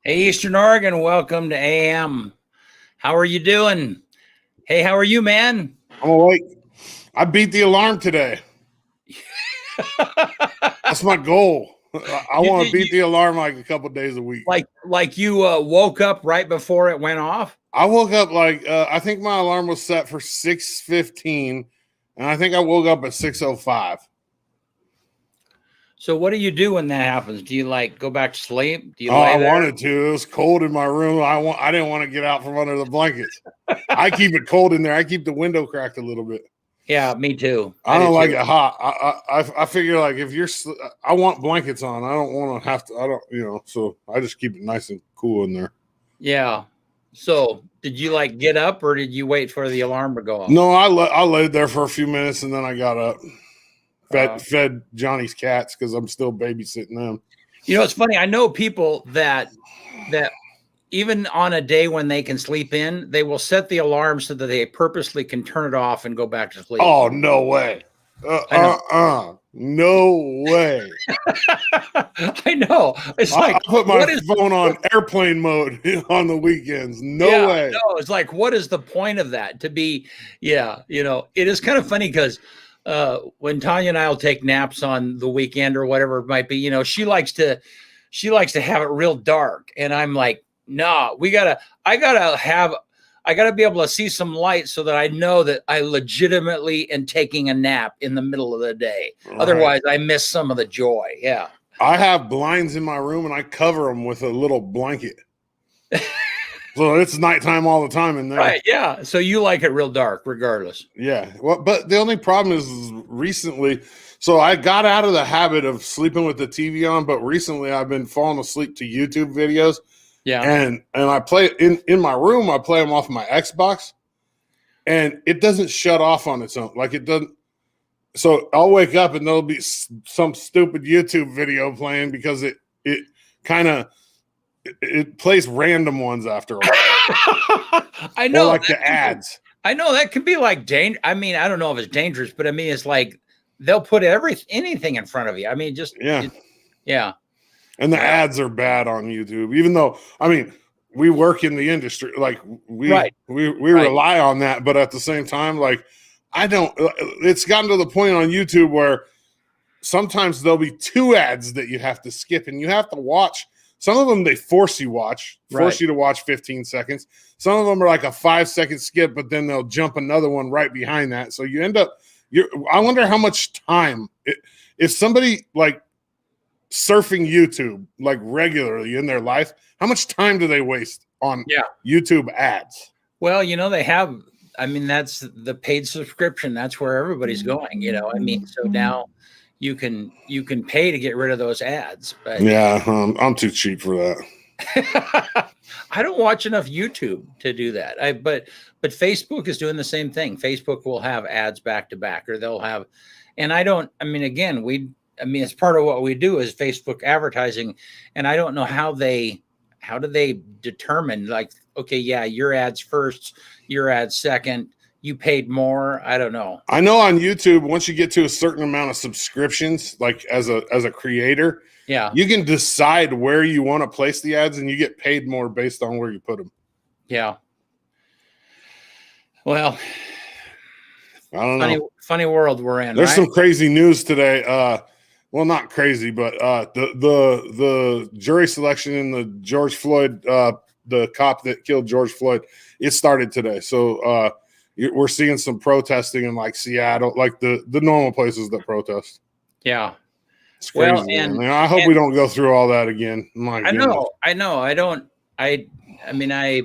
Hey, Eastern Oregon, welcome to AM. How are you doing? Hey, how are you, man? I'm awake. I beat the alarm today. That's my goal. I want to beat the alarm like a couple days a week. Like you woke up right before it went off? I woke up I think my alarm was set for 6:15, and I think I woke up at 6:05. So what do you do when that happens? Do you like go back to sleep? Do you I lay there? wanted to. It was cold in my room. I didn't want to get out from under the blankets. I keep it cold in there. I keep the window cracked a little bit. Yeah, me too. I don't like it hot. I figure like if I want blankets on. I don't want to have to. I don't, so I just keep it nice and cool in there. Yeah. So did you like get up or did you wait for the alarm to go off? No, I laid there for a few minutes and then I got up. Fed Johnny's cats because I'm still babysitting them. It's funny. I know people that even on a day when they can sleep in, they will set the alarm so that they purposely can turn it off and go back to sleep. Oh, no way. No way. I know. It's like I put my phone on airplane mode on the weekends. No way. No, it's like, what is the point of that? To be, it is kind of funny because when Tanya and I will take naps on the weekend or whatever it might be, she likes to have it real dark. And I'm like, no, I gotta be able to see some light so that I know that I legitimately am taking a nap in the middle of the day. Right. Otherwise I miss some of the joy. Yeah. I have blinds in my room and I cover them with a little blanket. So it's nighttime all the time in there. Right. Yeah. So you like it real dark regardless. Yeah. Well, but the only problem is recently, so I got out of the habit of sleeping with the TV on, but recently I've been falling asleep to YouTube videos. Yeah. And I play in my room, I play them off my Xbox and it doesn't shut off on its own. Like it doesn't. So I'll wake up and there'll be some stupid YouTube video playing because it plays random ones after a while. I know. Or like the ads. I know that could be like danger. I mean, I don't know if it's dangerous, but I mean, it's like they'll put anything in front of you. I mean, just yeah. And the ads are bad on YouTube, even though, I mean, we work in the industry, like we rely on that, but at the same time, like it's gotten to the point on YouTube where sometimes there'll be two ads that you have to skip and you have to watch. Some of them, they force you to watch 15 seconds. Some of them are like a 5-second skip, but then they'll jump another one right behind that. So you end up, I wonder how much time, if somebody like surfing YouTube like regularly in their life, how much time do they waste on YouTube ads? Well, they have, I mean, that's the paid subscription. That's where everybody's going, I mean, so now you can pay to get rid of those ads. But yeah, I'm too cheap for that. I don't watch enough YouTube to do that. But Facebook is doing the same thing. Facebook will have ads back to back, or they'll have, and it's part of what we do is Facebook advertising. And I don't know how do they determine like, okay, yeah, your ads first, your ads second, you paid more. I don't know. I know on YouTube, once you get to a certain amount of subscriptions, like as a creator, you can decide where you want to place the ads and you get paid more based on where you put them. Yeah. Well, I don't know. Funny world we're in. There's some crazy news today. Well, not crazy, but the jury selection in the George Floyd, the cop that killed George Floyd, it started today. So we're seeing some protesting in like Seattle, like the normal places that protest. Yeah. It's crazy. Well, and I hope we don't go through all that again. I know. I mean, I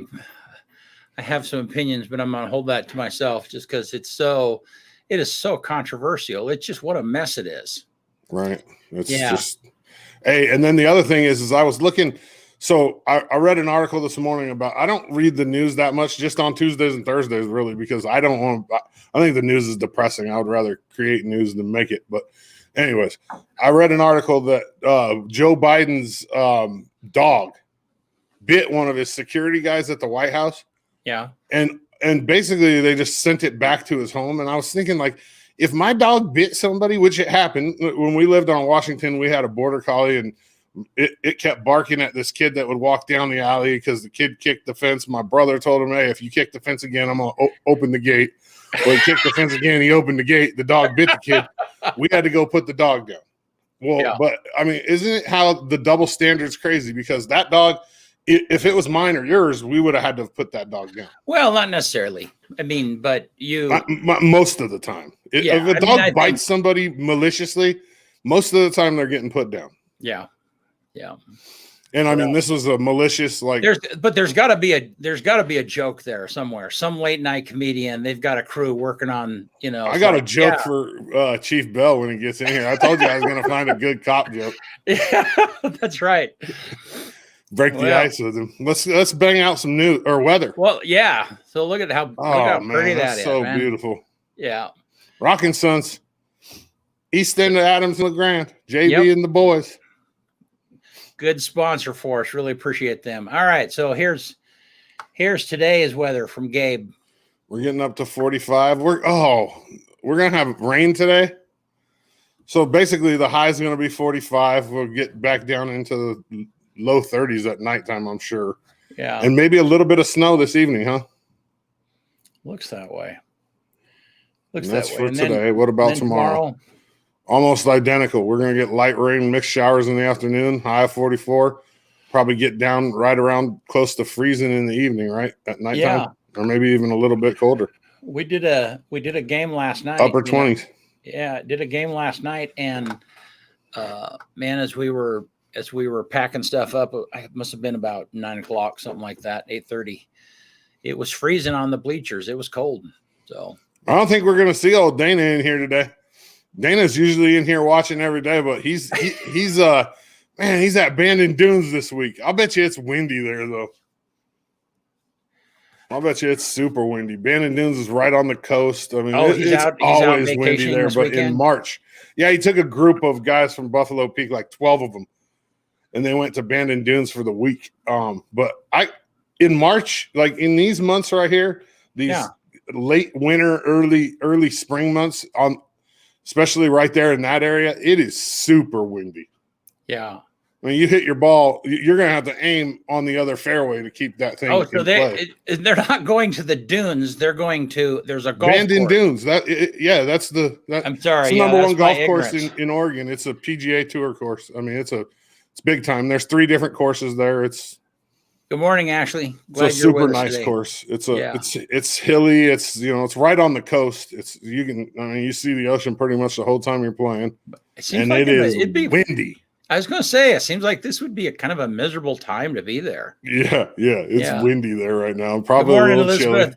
have some opinions, but I'm going to hold that to myself just because it is so controversial. It's just what a mess it is. Right. It's just, hey, and then the other thing is I was looking, so I read an article this morning about, I don't read the news that much, just on Tuesdays and Thursdays, really, because I think the news is depressing. I would rather create news than make it. But anyways, I read an article that Joe Biden's dog bit one of his security guys at the White House. Yeah. And basically they just sent it back to his home. And I was thinking, like, if my dog bit somebody, which it happened when we lived on Washington, we had a border collie and it kept barking at this kid that would walk down the alley because the kid kicked the fence. My brother told him, hey, if you kick the fence again, I'm going to open the gate. Well, he kicked the fence again. He opened the gate. The dog bit the kid. We had to go put the dog down. Well, but I mean, isn't it how the double standard's crazy? Because that dog, if it was mine or yours, we would have had to put that dog down. Well, not necessarily. I mean, but most of the time. If a dog bites somebody maliciously, most of the time they're getting put down. Yeah. Yeah. And I mean, this was a malicious, there's got to be a joke there somewhere. Some late night comedian, they've got a crew working on, I got a joke for Chief Bell when he gets in here. I told you I was going to find a good cop joke. Yeah, that's right. Break the ice with him. Let's bang out some new or weather. Well, yeah. So look how pretty that is. So beautiful. Yeah. Rockin' Sons. East End of Adams and LeGrand. JB and the boys. Good sponsor for us. Really appreciate them. All right. So here's today's weather from Gabe. We're getting up to 45. We're going to have rain today. So basically the high is going to be 45. We'll get back down into the low 30s at nighttime, I'm sure. Yeah. And maybe a little bit of snow this evening, huh? Looks that way. That's for today. What about tomorrow? Almost identical. We're going to get light rain, mixed showers in the afternoon, high of 44. Probably get down right around close to freezing in the evening, right? At nighttime. Yeah. Or maybe even a little bit colder. We did a game last night. Upper 20s. Yeah, did a game last night, and man, as we were packing stuff up, it must have been about 9 o'clock, something like that, 8:30. It was freezing on the bleachers. It was cold. So I don't think we're going to see old Dana in here today. Dana's usually in here watching every day, but he's at Bandon Dunes this week. I'll bet you it's windy there, though. I'll bet you it's super windy. Bandon Dunes is right on the coast. I mean, it's always windy there, but in March. Yeah, he took a group of guys from Buffalo Peak, like 12 of them, and they went to Bandon Dunes for the week. But in March, like in these months right here, these late winter, early spring months, especially right there in that area, it is super windy. Yeah. When you hit your ball, you're going to have to aim on the other fairway to keep that thing in play. They're not going to the dunes. They're going to – there's a golf Bandon course. Dunes. That's the number one golf course in Oregon. It's a PGA Tour course. I mean, it's big time. There's 3 different courses there. Good morning, Ashley. Glad it's a super nice course. It's hilly. It's it's right on the coast. You see the ocean pretty much the whole time you're playing. It'd be windy. I was going to say, it seems like this would be a kind of a miserable time to be there. Yeah. It's windy there right now. Probably a little chilly.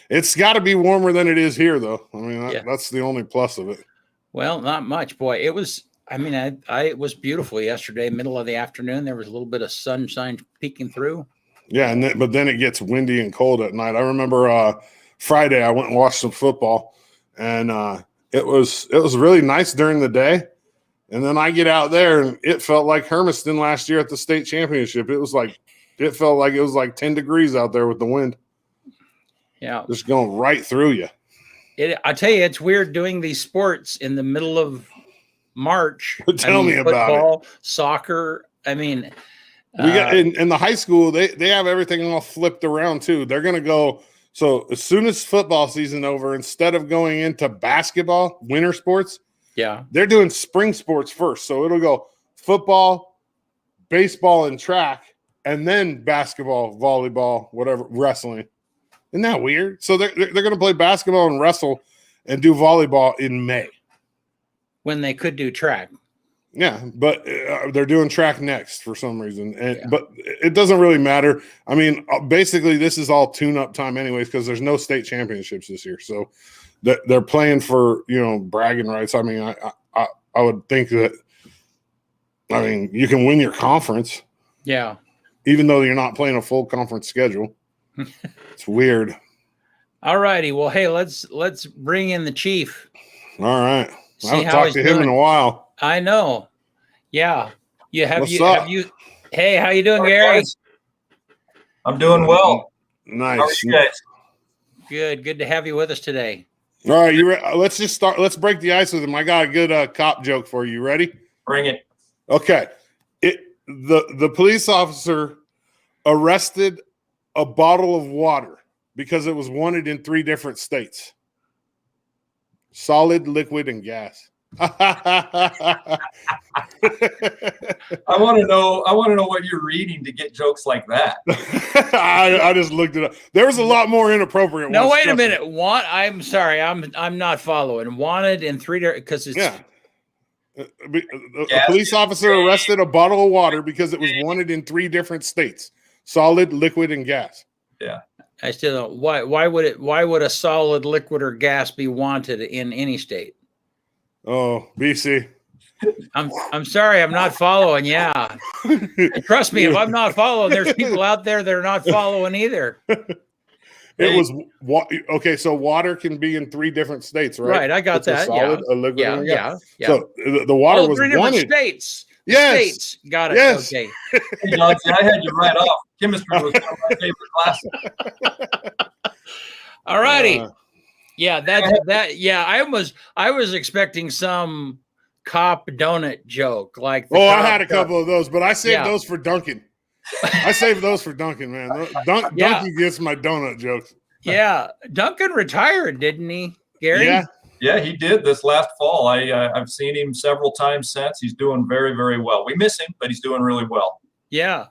It's got to be warmer than it is here, though. I mean, that's the only plus of it. Well, not much, boy. It was. I mean, it was beautiful yesterday, middle of the afternoon. There was a little bit of sunshine peeking through. Yeah, but then it gets windy and cold at night. I remember Friday I went and watched some football, and it was really nice during the day. And then I get out there, and it felt like Hermiston last year at the state championship. It felt like it was like 10 degrees out there with the wind. Yeah, just going right through you. I tell you, it's weird doing these sports in the middle of March. Tell me about football, soccer. I mean, we got in the high school. They have everything all flipped around too. They're going to go. So as soon as football season over, instead of going into basketball, winter sports. Yeah, they're doing spring sports first. So it'll go football, baseball, and track, and then basketball, volleyball, whatever, wrestling. Isn't that weird? So they're going to play basketball and wrestle and do volleyball in May. When they could do track. Yeah, but they're doing track next for some reason. But it doesn't really matter. I mean, basically, this is all tune-up time anyways because there's no state championships this year. So they're playing for, bragging rights. I mean, I would think that, you can win your conference. Yeah. Even though you're not playing a full conference schedule. It's weird. All righty. Well, hey, let's bring in the chief. All right. I haven't talked to him in a while. I know. Yeah. Hey, how you doing, Gary? Guys? I'm doing well. Nice. How are you guys? Good to have you with us today. All right, let's just start. Let's break the ice with him. I got a good cop joke for you. Ready? Bring it. Okay. the police officer arrested a bottle of water because it was wanted in 3 different states: solid, liquid, and gas. I want to know what you're reading to get jokes like that. I just looked it up. There was a lot more inappropriate No, ones. wait a minute. I'm sorry. I'm not following. Wanted in 3 different, because it's a police officer arrested a bottle of water because it was wanted in 3 different states: solid, liquid, and gas. Yeah. I still don't. Why would a solid, liquid, or gas be wanted in any state? Oh, BC. I'm sorry, I'm not following. Yeah, trust me, if I'm not following, there's people out there that are not following either. It was okay. So water can be in 3 different states, right? Right, I got it's that. A solid, a liquid, and a gas. Yeah. So the water was 3 different wanted. States. Yes. States. Got it. Yes. Okay. Hey, John, see, I had you right off. Chemistry was one of my favorite classes. All righty. Yeah, that. Yeah, I was expecting some cop donut joke like. I had a couple of those, but I saved those for Duncan. I saved those for Duncan, man. Duncan gets my donut jokes. Yeah, Duncan retired, didn't he, Gary? Yeah, he did this last fall. I've seen him several times since. He's doing very, very well. We miss him, but he's doing really well. Yeah.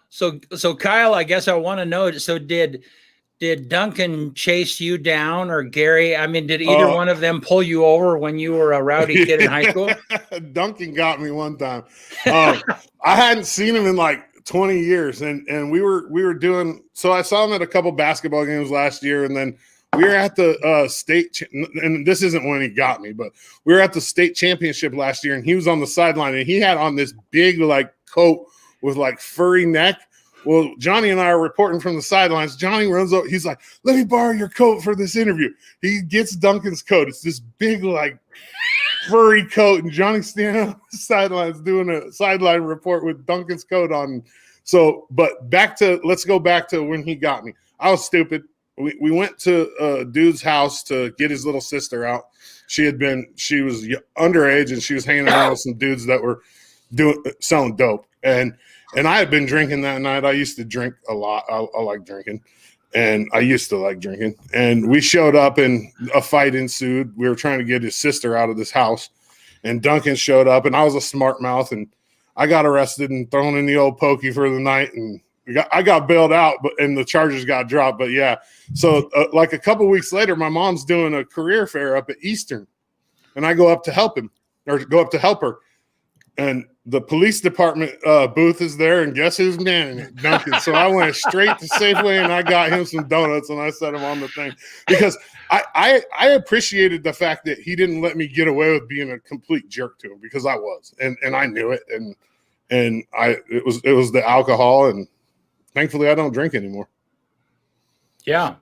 So Kyle, I guess I want to know. So did Duncan chase you down, or Gary? I mean, did either one of them pull you over when you were a rowdy kid in high school? Duncan got me one time. I hadn't seen him in like 20 years, and we were doing. So I saw him at a couple basketball games last year, and then we were at the state. And this isn't when he got me, but we were at the state championship last year, and he was on the sideline, and he had on this big like coat with like furry neck. Well, Johnny and I are reporting from the sidelines. Johnny runs up. He's like, "Let me borrow your coat for this interview." He gets Duncan's coat. It's this big, like, furry coat. And Johnny's standing on the sidelines doing a sideline report with Duncan's coat on. So, but let's go back to when he got me. I was stupid. We went to a dude's house to get his little sister out. She was underage, and she was hanging around with some dudes that were selling dope. And I had been drinking that night. I used to drink a lot. I like drinking, and I used to like drinking. And we showed up, and a fight ensued. We were trying to get his sister out of this house, and Duncan showed up, and I was a smart mouth, and I got arrested and thrown in the old pokey for the night, and I got bailed out, and the charges got dropped. But yeah, so like a couple weeks later, my mom's doing a career fair up at Eastern, and I go up to help her. And the police department booth is there, and guess who's manning it? Duncan. So I went straight to Safeway, and I got him some donuts, and I set him on the thing because I appreciated the fact that he didn't let me get away with being a complete jerk to him, because I was, and I knew it, and it was the alcohol, and thankfully I don't drink anymore. Yeah.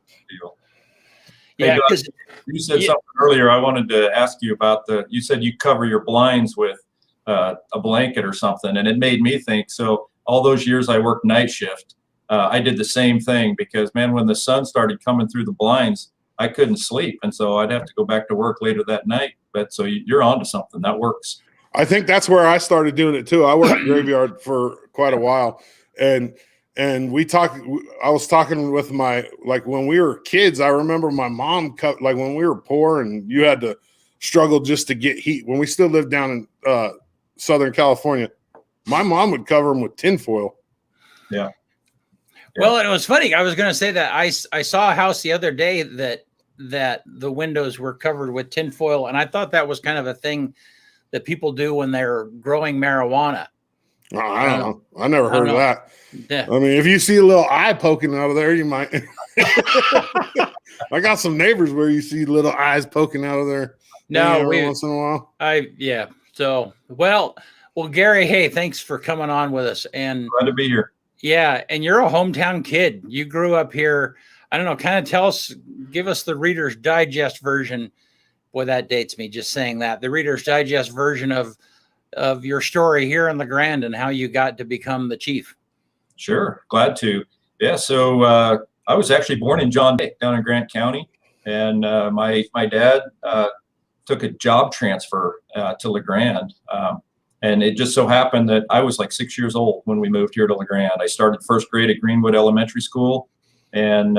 Yeah, because you said something earlier. I wanted to ask you about you said you cover your blinds with a blanket or something, and it made me think. So all those years I worked night shift, I did the same thing, because man, when the sun started coming through the blinds, I couldn't sleep, and so I'd have to go back to work later that night. But so you're onto something. That works. I think that's where I started doing it too. I worked graveyard for quite a while, and we talked. I was talking with when we were kids. I remember my mom like when we were poor, and you had to struggle just to get heat. When we still lived down in Southern California, my mom would cover them with tinfoil. Yeah. Well, and it was funny. I was going to say that I saw a house the other day that the windows were covered with tinfoil, and I thought that was kind of a thing that people do when they're growing marijuana. I don't know. I never heard of that. Yeah. I mean, if you see a little eye poking out of there, you might. I got some neighbors where you see little eyes poking out of there. No, every once in a while. So, well, Gary, hey, thanks for coming on with us. And glad to be here. Yeah, and you're a hometown kid. You grew up here. I don't know. Kind of give us the Reader's Digest version. Boy, that dates me just saying that. The Reader's Digest version of your story here in LeGrand and how you got to become the chief. Sure, glad to. Yeah, so I was actually born in John Day, down in Grant County, and my dad took a job transfer to LeGrand. And it just so happened that I was like 6 years old when we moved here to LeGrand. I started first grade at Greenwood Elementary School. And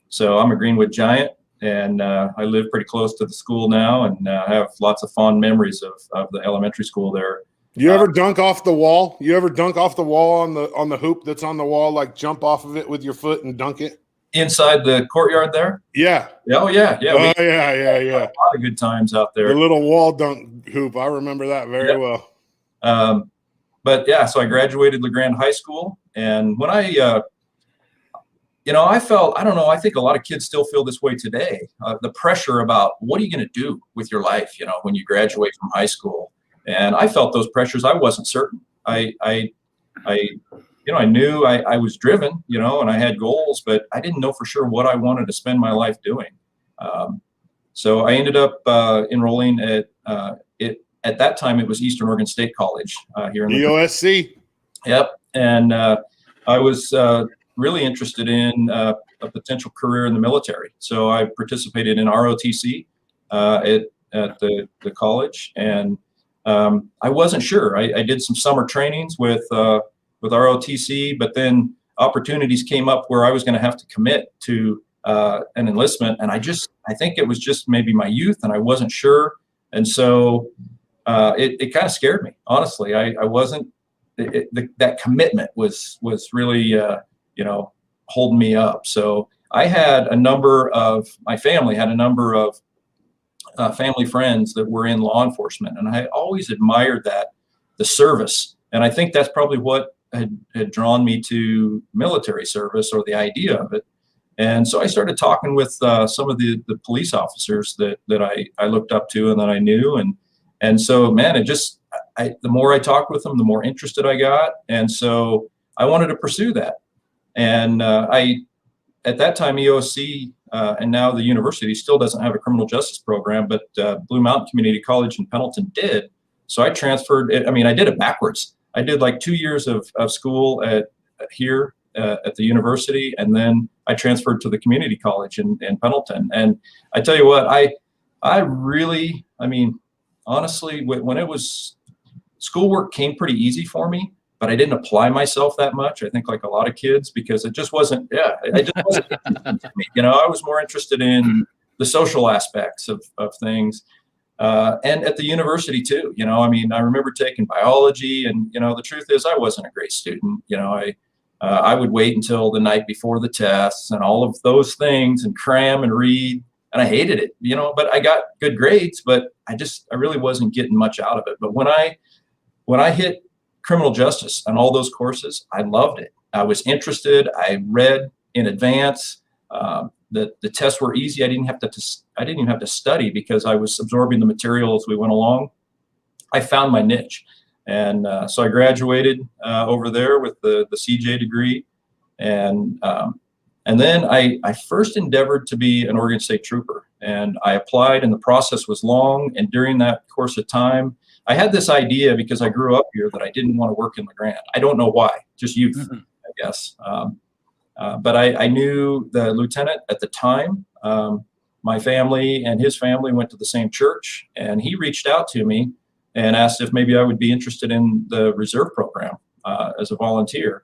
so I'm a Greenwood Giant, and I live pretty close to the school now, and have lots of fond memories of the elementary school there. You ever dunk off the wall? You ever dunk off the wall on the hoop that's on the wall, like jump off of it with your foot and dunk it? Inside the courtyard there? Yeah. Oh, yeah. Yeah. Yeah. A lot of good times out there. The little wall dunk hoop. I remember that very well. But yeah, so I graduated LeGrand High School. And when I felt, I don't know, I think a lot of kids still feel this way today. The pressure about what are you going to do with your life, when you graduate from high school. And I felt those pressures. I wasn't certain. I knew I was driven, and I had goals, but I didn't know for sure what I wanted to spend my life doing. So I ended up enrolling at that time, it was Eastern Oregon State College here in EOSC. Yep. And I was really interested in a potential career in the military. So I participated in ROTC at the college, and I wasn't sure. I did some summer trainings with ROTC, but then opportunities came up where I was going to have to commit to an enlistment, and I think it was just maybe my youth, and I wasn't sure, and so it kind of scared me, honestly. I wasn't. That commitment was really holding me up. So I had my family had a number of family friends that were in law enforcement, and I always admired the service, and I think that's probably what had drawn me to military service, or the idea of it. And so I started talking with some of the police officers that I looked up to and that I knew, and so, man, the more I talked with them, the more interested I got, and so I wanted to pursue that. And at that time, EOC and now the university still doesn't have a criminal justice program, but Blue Mountain Community College in Pendleton did. So I transferred. I did it backwards. I did like 2 years of school here at the university, and then I transferred to the community college in Pendleton. And I tell you what, I really, honestly, when it was schoolwork came pretty easy for me, but I didn't apply myself that much. I think like a lot of kids, because it just wasn't, it just wasn't to me. I was more interested in the social aspects of things. And at the university too, I remember taking biology, and, the truth is I wasn't a great student. I would wait until the night before the tests and all of those things and cram and read. And I hated it, but I got good grades, but I really wasn't getting much out of it. But when I hit criminal justice and all those courses, I loved it. I was interested. I read in advance. The tests were easy. I didn't even have to study, because I was absorbing the material as we went along. I found my niche. And so I graduated over there with the CJ degree. And then I first endeavored to be an Oregon State Trooper, and I applied, and the process was long. And during that course of time, I had this idea, because I grew up here, that I didn't want to work in LeGrand. I don't know why, just youth, I guess. But I knew the lieutenant at the time. My family and his family went to the same church, and he reached out to me and asked if maybe I would be interested in the reserve program as a volunteer.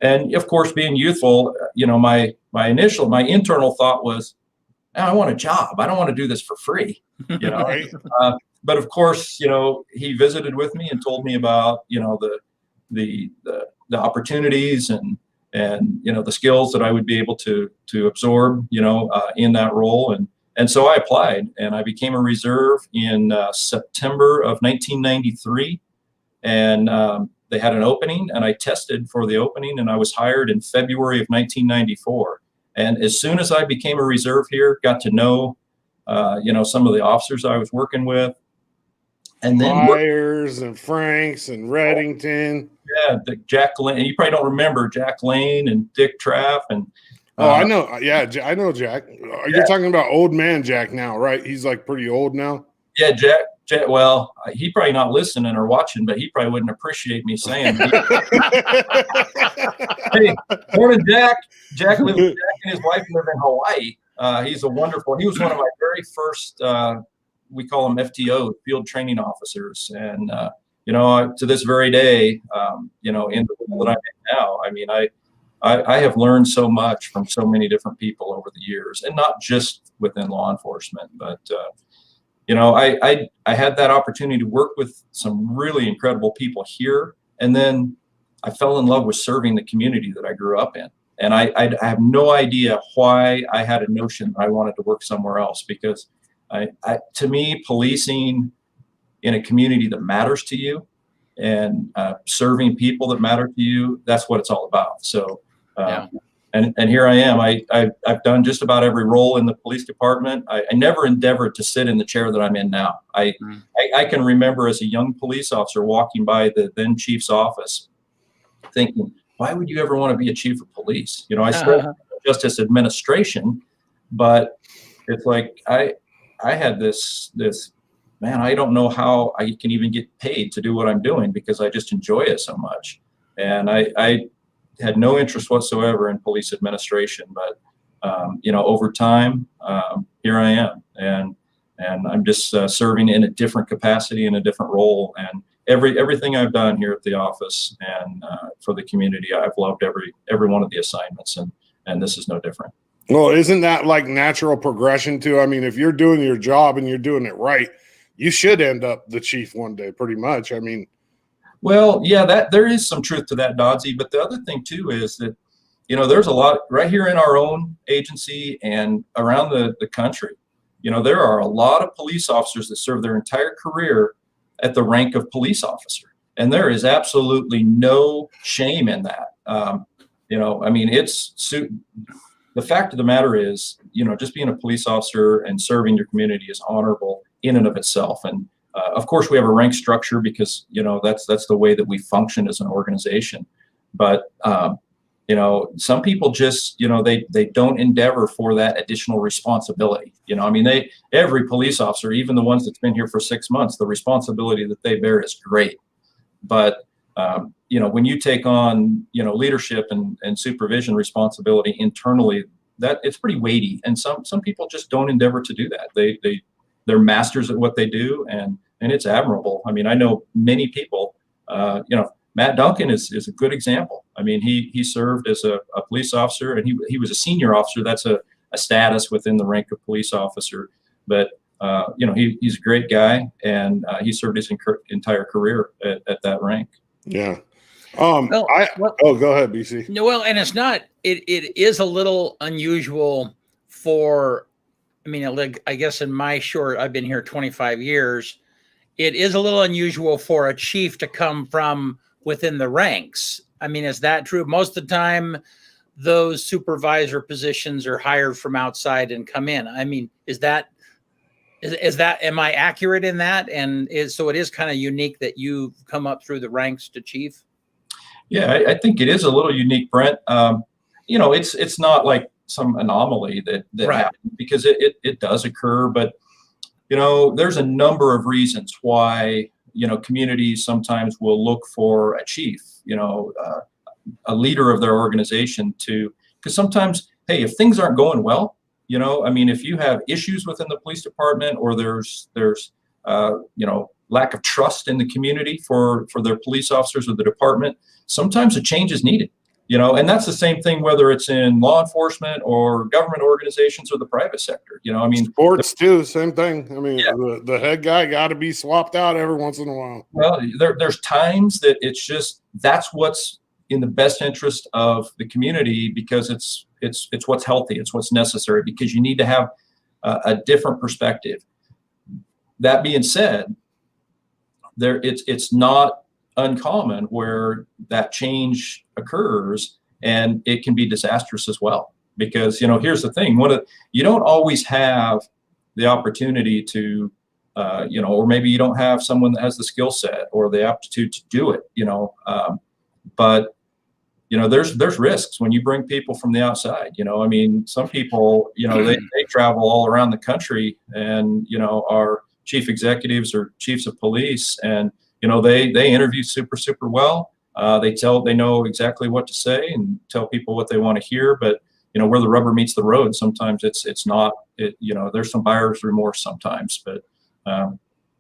And of course, being youthful, my internal thought was, I want a job. I don't want to do this for free, Right. But of course, he visited with me and told me about, the opportunities and the skills that I would be able to absorb, in that role. And so I applied, and I became a reserve in September of 1993. And they had an opening, and I tested for the opening, and I was hired in February of 1994. And as soon as I became a reserve here, got to know, some of the officers I was working with. And then Myers and Franks and Reddington. Yeah, Jack Lane. And you probably don't remember Jack Lane and Dick Traff. And I know. Yeah, I know Jack. You're talking about old man Jack now, right? He's like pretty old now. Yeah, Jack. Well, he probably not listening or watching, but he probably wouldn't appreciate me saying. Hey, morning, Jack. Jack and his wife live in Hawaii. He was one of my very first, we call them FTO, field training officers. And to this very day, in the role that I'm in now, I mean, I have learned so much from so many different people over the years, and not just within law enforcement, but I had that opportunity to work with some really incredible people here, and then I fell in love with serving the community that I grew up in. And I have no idea why I had a notion that I wanted to work somewhere else, because to me, policing in a community that matters to you and serving people that matter to you, that's what it's all about. So, and here I am. I've done just about every role in the police department. I never endeavored to sit in the chair that I'm in now. I can remember as a young police officer walking by the then chief's office thinking, why would you ever want to be a chief of police? I started justice administration, but it's like I had this man, I don't know how I can even get paid to do what I'm doing, because I just enjoy it so much. And I had no interest whatsoever in police administration, but over time, here I am, and I'm just serving in a different capacity, in a different role, and everything I've done here at the office and for the community, I've loved every one of the assignments, and this is no different. Well, isn't that like natural progression too? I mean, if you're doing your job and you're doing it right, you should end up the chief one day, pretty much. I mean, well, yeah, that there is some truth to that, Dodsey. But the other thing too is that, there's a lot right here in our own agency and around the country. There are a lot of police officers that serve their entire career at the rank of police officer, and there is absolutely no shame in that. I mean, the fact of the matter is, just being a police officer and serving your community is honorable in and of itself. And of course, we have a rank structure because that's the way that we function as an organization. But some people just they don't endeavor for that additional responsibility. I mean, every police officer, even the ones that's been here for 6 months, the responsibility that they bear is great. But when you take on leadership and supervision responsibility internally, that it's pretty weighty, and some people just don't endeavor to do that. They're masters at what they do, and it's admirable. I mean, I know many people. Matt Duncan is a good example. I mean, he served as a police officer, and he was a senior officer. That's a status within the rank of police officer. But he's a great guy, and he served his entire career at that rank. Yeah. Go ahead, BC. No, well, and it's not. It is a little unusual for. I mean, I guess in my I've been here 25 years. It is a little unusual for a chief to come from within the ranks. I mean, is that true? Most of the time, those supervisor positions are hired from outside and come in. I mean, is that, am I accurate in that? And so it is kind of unique that you've come up through the ranks to chief? Yeah, I think it is a little unique, Brent. It's not like some anomaly that right. happened, because it does occur, but there's a number of reasons why communities sometimes will look for a chief, a leader of their organization, because sometimes, hey, if things aren't going well, I mean, if you have issues within the police department, or there's lack of trust in the community for their police officers or the department, sometimes a change is needed. And that's the same thing whether it's in law enforcement or government organizations or the private sector. I mean, sports too, same thing. I mean, the head guy got to be swapped out every once in a while. Well, there's times that it's just that's what's in the best interest of the community, because it's what's healthy, it's what's necessary, because you need to have a different perspective. That being said, it's not uncommon where that change occurs, and it can be disastrous as well, because here's the thing: you don't always have the opportunity to or maybe you don't have someone that has the skill set or the aptitude to do it, but there's risks when you bring people from the outside. I mean, some people they travel all around the country, and are chief executives or chiefs of police, and they interview super well. They know exactly what to say and tell people what they want to hear, but where the rubber meets the road, sometimes it's not. There's some buyer's remorse sometimes, but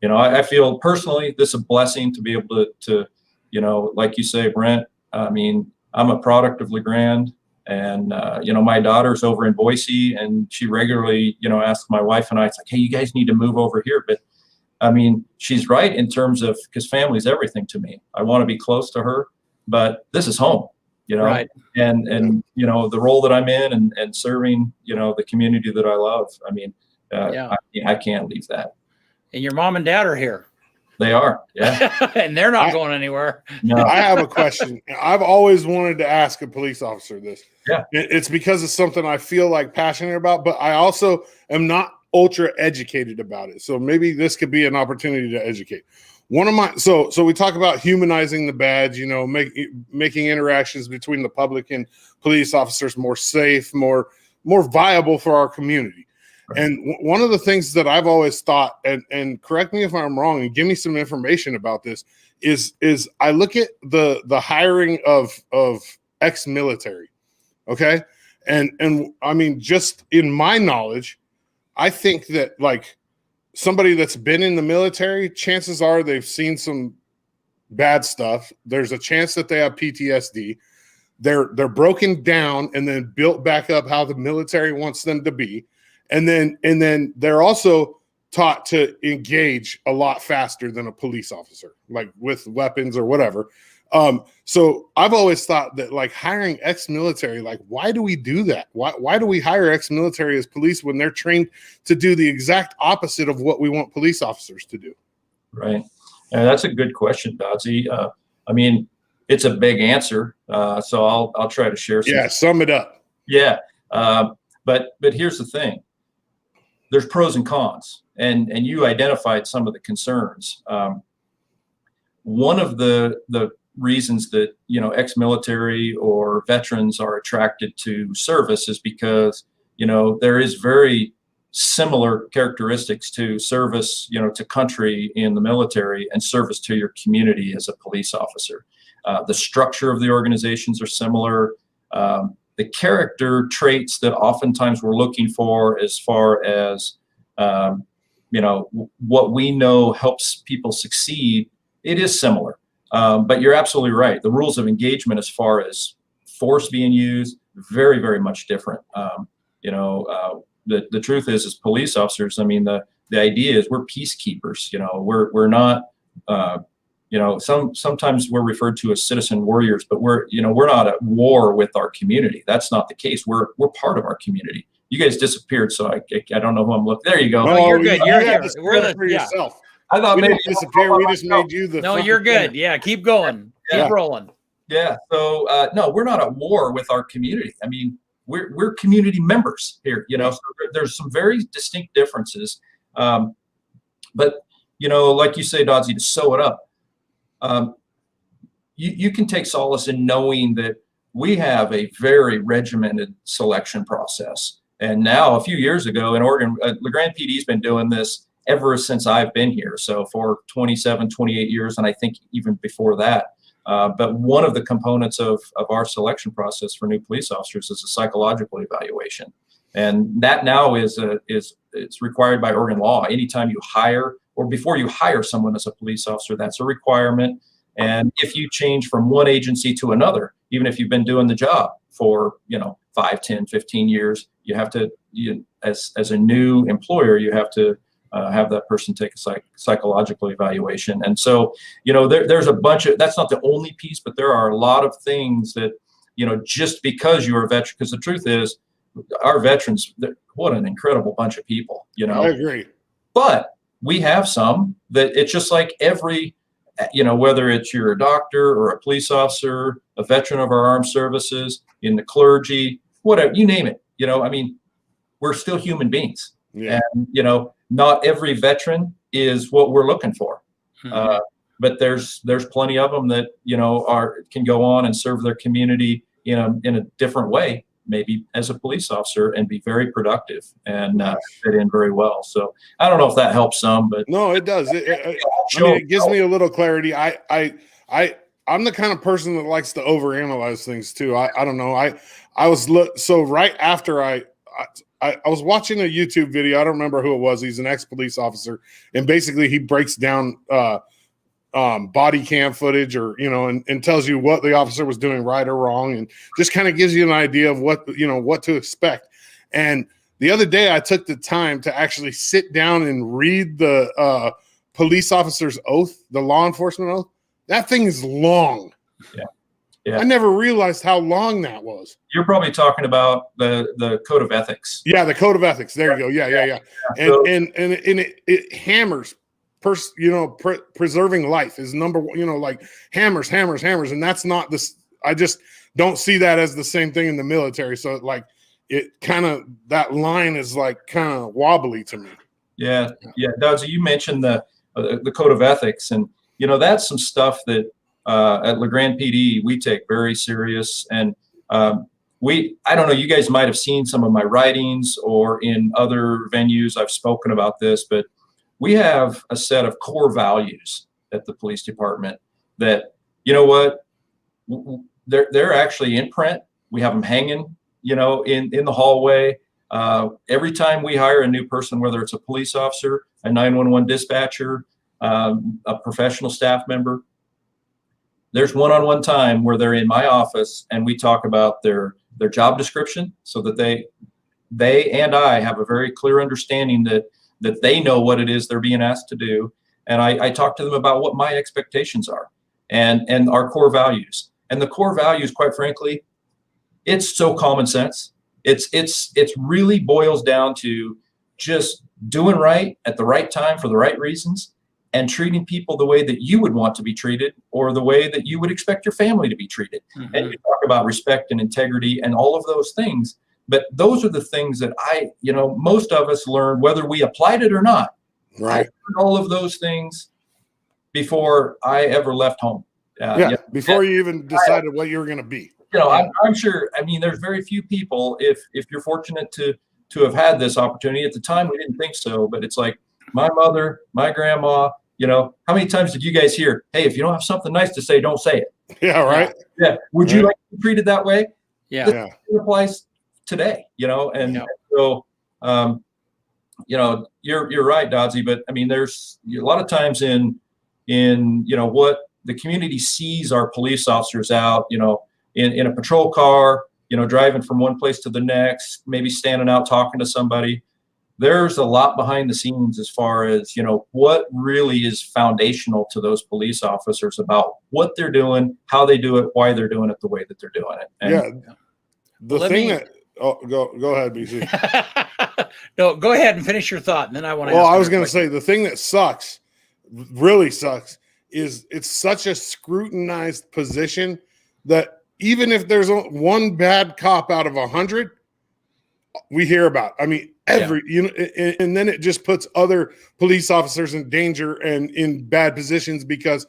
you know, I feel personally this is a blessing to be able to, you know, like you say, Brent, I mean, I'm a product of LeGrand, and, you know, my daughter's over in Boise, and she regularly, you know, asks my wife and I, it's like, hey, you guys need to move over here. But I mean, she's right in terms of, because family's everything to me. I want to be close to her, but this is home, you know, right. and, you know, the role that I'm in and serving, you know, the community that I love. I mean, I can't leave that. And your mom and dad are here. They are, yeah. And they're not going anywhere. No. I have a question. I've always wanted to ask a police officer this. Yeah. It's because it's something I feel like passionate about, but I also am not ultra educated about it. So maybe this could be an opportunity to educate. One of my, so we talk about humanizing the badge, you know, making interactions between the public and police officers more safe, more viable for our community. Right. And one of the things that I've always thought, and correct me if I'm wrong and give me some information about this, is I look at the hiring of ex-military. Okay. And I mean, just in my knowledge, I think that like somebody that's been in the military, chances are they've seen some bad stuff. There's a chance that they have PTSD. They're broken down and then built back up how the military wants them to be. And then they're also taught to engage a lot faster than a police officer, like with weapons or whatever. So I've always thought that like hiring ex-military, like why do we do that? Why do we hire ex-military as police when they're trained to do the exact opposite of what we want police officers to do? Right. And that's a good question, Dodsy. I mean, it's a big answer. So I'll try to share some. Yeah, sum it up. Yeah. But here's the thing. There's pros and cons, and you identified some of the concerns. One of the reasons that, you know, ex-military or veterans are attracted to service is because, you know, there is very similar characteristics to service, you know, to country in the military and service to your community as a police officer. The structure of the organizations are similar. The character traits that oftentimes we're looking for as far as, you know, what we know helps people succeed, it is similar. But you're absolutely right. The rules of engagement as far as force being used, very, very much different. You know, the truth is, as police officers, I mean, the idea is we're peacekeepers. You know, we're not, you know, sometimes we're referred to as citizen warriors, but we're not at war with our community. That's not the case. We're part of our community. You guys disappeared, so I don't know who I'm looking. There you go. No, you're good. You're here. We're for yourself. I thought we maybe didn't disappear. We just made you the. No, you're good. Yeah, keep going. Keep rolling. Yeah. So no, we're not at war with our community. I mean, we're community members here. You know, so there's some very distinct differences. But you know, like you say, Dodsy, to sew it up, you can take solace in knowing that we have a very regimented selection process. And now, a few years ago in Oregon, LeGrand PD's been doing this ever since I've been here. So for 27, 28 years, and I think even before that. But one of the components of our selection process for new police officers is a psychological evaluation. And that now is it's required by Oregon law. Anytime you hire or before you hire someone as a police officer, that's a requirement. And if you change from one agency to another, even if you've been doing the job for, you know, 5, 10, 15 years, you have to, as a new employer, you have to have that person take a psychological evaluation. And so, you know, there's a bunch of, that's not the only piece, but there are a lot of things that, you know, just because you're a veteran, because the truth is our veterans, what an incredible bunch of people, you know. I agree. But we have some that it's just like every, you know, whether it's you're a doctor or a police officer, a veteran of our armed services, in the clergy, whatever, you name it, you know, I mean, we're still human beings. Yeah. And, you know, not every veteran is what we're looking for. Mm-hmm. But there's plenty of them that, you know, can go on and serve their community in a different way, maybe as a police officer, and be very productive and fit in very well. So I don't know if that helps some, but no, it does. I mean, it gives me a little clarity. I'm the kind of person that likes to overanalyze things too. I don't know. I was so right after I was watching a YouTube video. I don't remember who it was. He's an ex-police officer, and basically he breaks down body cam footage, or and tells you what the officer was doing right or wrong, and just kind of gives you an idea of what to expect. And the other day, I took the time to actually sit down and read the police officer's oath, the law enforcement oath. That thing is long. Yeah. I never realized how long that was. You're probably talking about the code of ethics. Yeah, the code of ethics. There you go. Yeah. And it hammers, preserving life is number one. Like hammers, and that's not this. I just don't see that as the same thing in the military. So like, it kind of, that line is like kind of wobbly to me. Yeah. Dodzy, you mentioned the code of ethics, and that's some stuff that at LeGrand PD we take very serious. And I don't know, you guys might have seen some of my writings or in other venues I've spoken about this, but we have a set of core values at the police department that, they're actually in print. We have them hanging, in the hallway. Every time we hire a new person, whether it's a police officer, a 911 dispatcher, a professional staff member, there's one-on-one time where they're in my office and we talk about their job description, so that they and I have a very clear understanding that they know what it is they're being asked to do. And I talk to them about what my expectations are and our core values. And the core values, quite frankly, it's so common sense. It's really boils down to just doing right at the right time for the right reasons, and treating people the way that you would want to be treated, or the way that you would expect your family to be treated. Mm-hmm. And you talk about respect and integrity and all of those things. But those are the things that most of us learned, whether we applied it or not. Right. I learned all of those things before I ever left home. Before you even decided what you were going to be. I'm sure. I mean, there's very few people, if you're fortunate to have had this opportunity. At the time, we didn't think so, but it's like my mother, my grandma. How many times did you guys hear, "Hey, if you don't have something nice to say, don't say it"? Yeah, right. Yeah. Would you like to be treated that way? Yeah. It applies today. So, you're right, Dodzy. But I mean, there's a lot of times in what the community sees our police officers out, in a patrol car, driving from one place to the next, maybe standing out talking to somebody. There's a lot behind the scenes as far as, what really is foundational to those police officers about what they're doing, how they do it, why they're doing it the way that they're doing it. And, go ahead, BC. No, go ahead and finish your thought, and then I want to. Well, I was going to say, the thing that really sucks, is it's such a scrutinized position that even if there's one bad cop out of 100, we hear about. I mean, and then it just puts other police officers in danger and in bad positions, because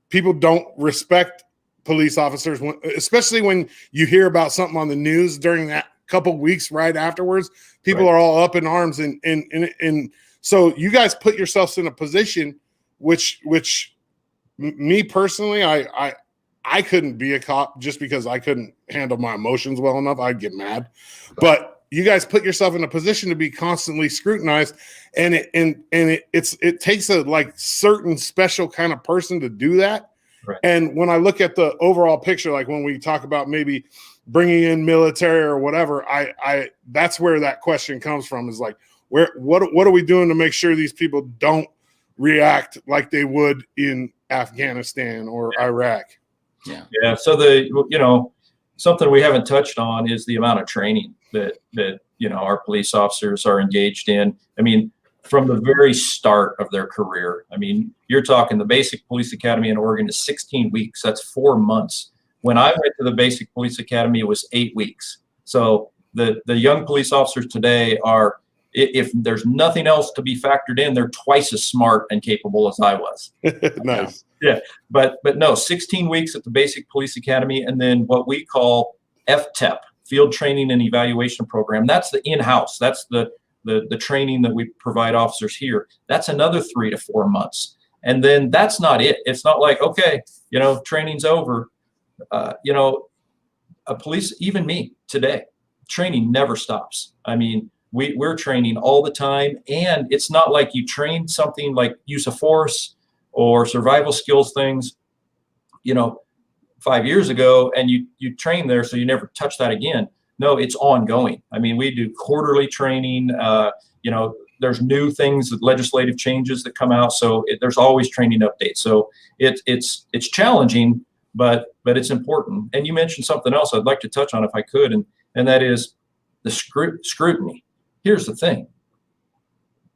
people don't respect police officers, especially when you hear about something on the news during that couple weeks right afterwards. People are all up in arms, and so you guys put yourselves in a position which me personally, I couldn't be a cop just because I couldn't handle my emotions well enough. I'd get mad. But you guys put yourself in a position to be constantly scrutinized, and it takes a certain special kind of person to do that. Right. And when I look at the overall picture, like when we talk about maybe bringing in military or whatever, I that's where that question comes from, is like, what are we doing to make sure these people don't react like they would in Afghanistan or Iraq? Yeah. So something we haven't touched on is the amount of training that our police officers are engaged in. I mean, from the very start of their career. I mean, you're talking the basic police academy in Oregon is 16 weeks. That's 4 months. When I went to the basic police academy, it was 8 weeks. So the young police officers today are, if there's nothing else to be factored in, they're twice as smart and capable as I was. Nice. Yeah. But no, 16 weeks at the basic police academy, and then what we call FTEP, Field Training and Evaluation Program. That's the in-house. That's the training that we provide officers here. That's another 3 to 4 months. And then that's not it. It's not like, okay, training's over. A police, even me today, training never stops. I mean, we're training all the time. And it's not like you train something like use of force or survival skills things, 5 years ago, and you train there, so you never touch that again. No, it's ongoing. I mean, we do quarterly training. There's new things, legislative changes that come out, so there's always training updates. So it's challenging, but it's important. And you mentioned something else I'd like to touch on if I could, and that is the scrutiny. Here's the thing.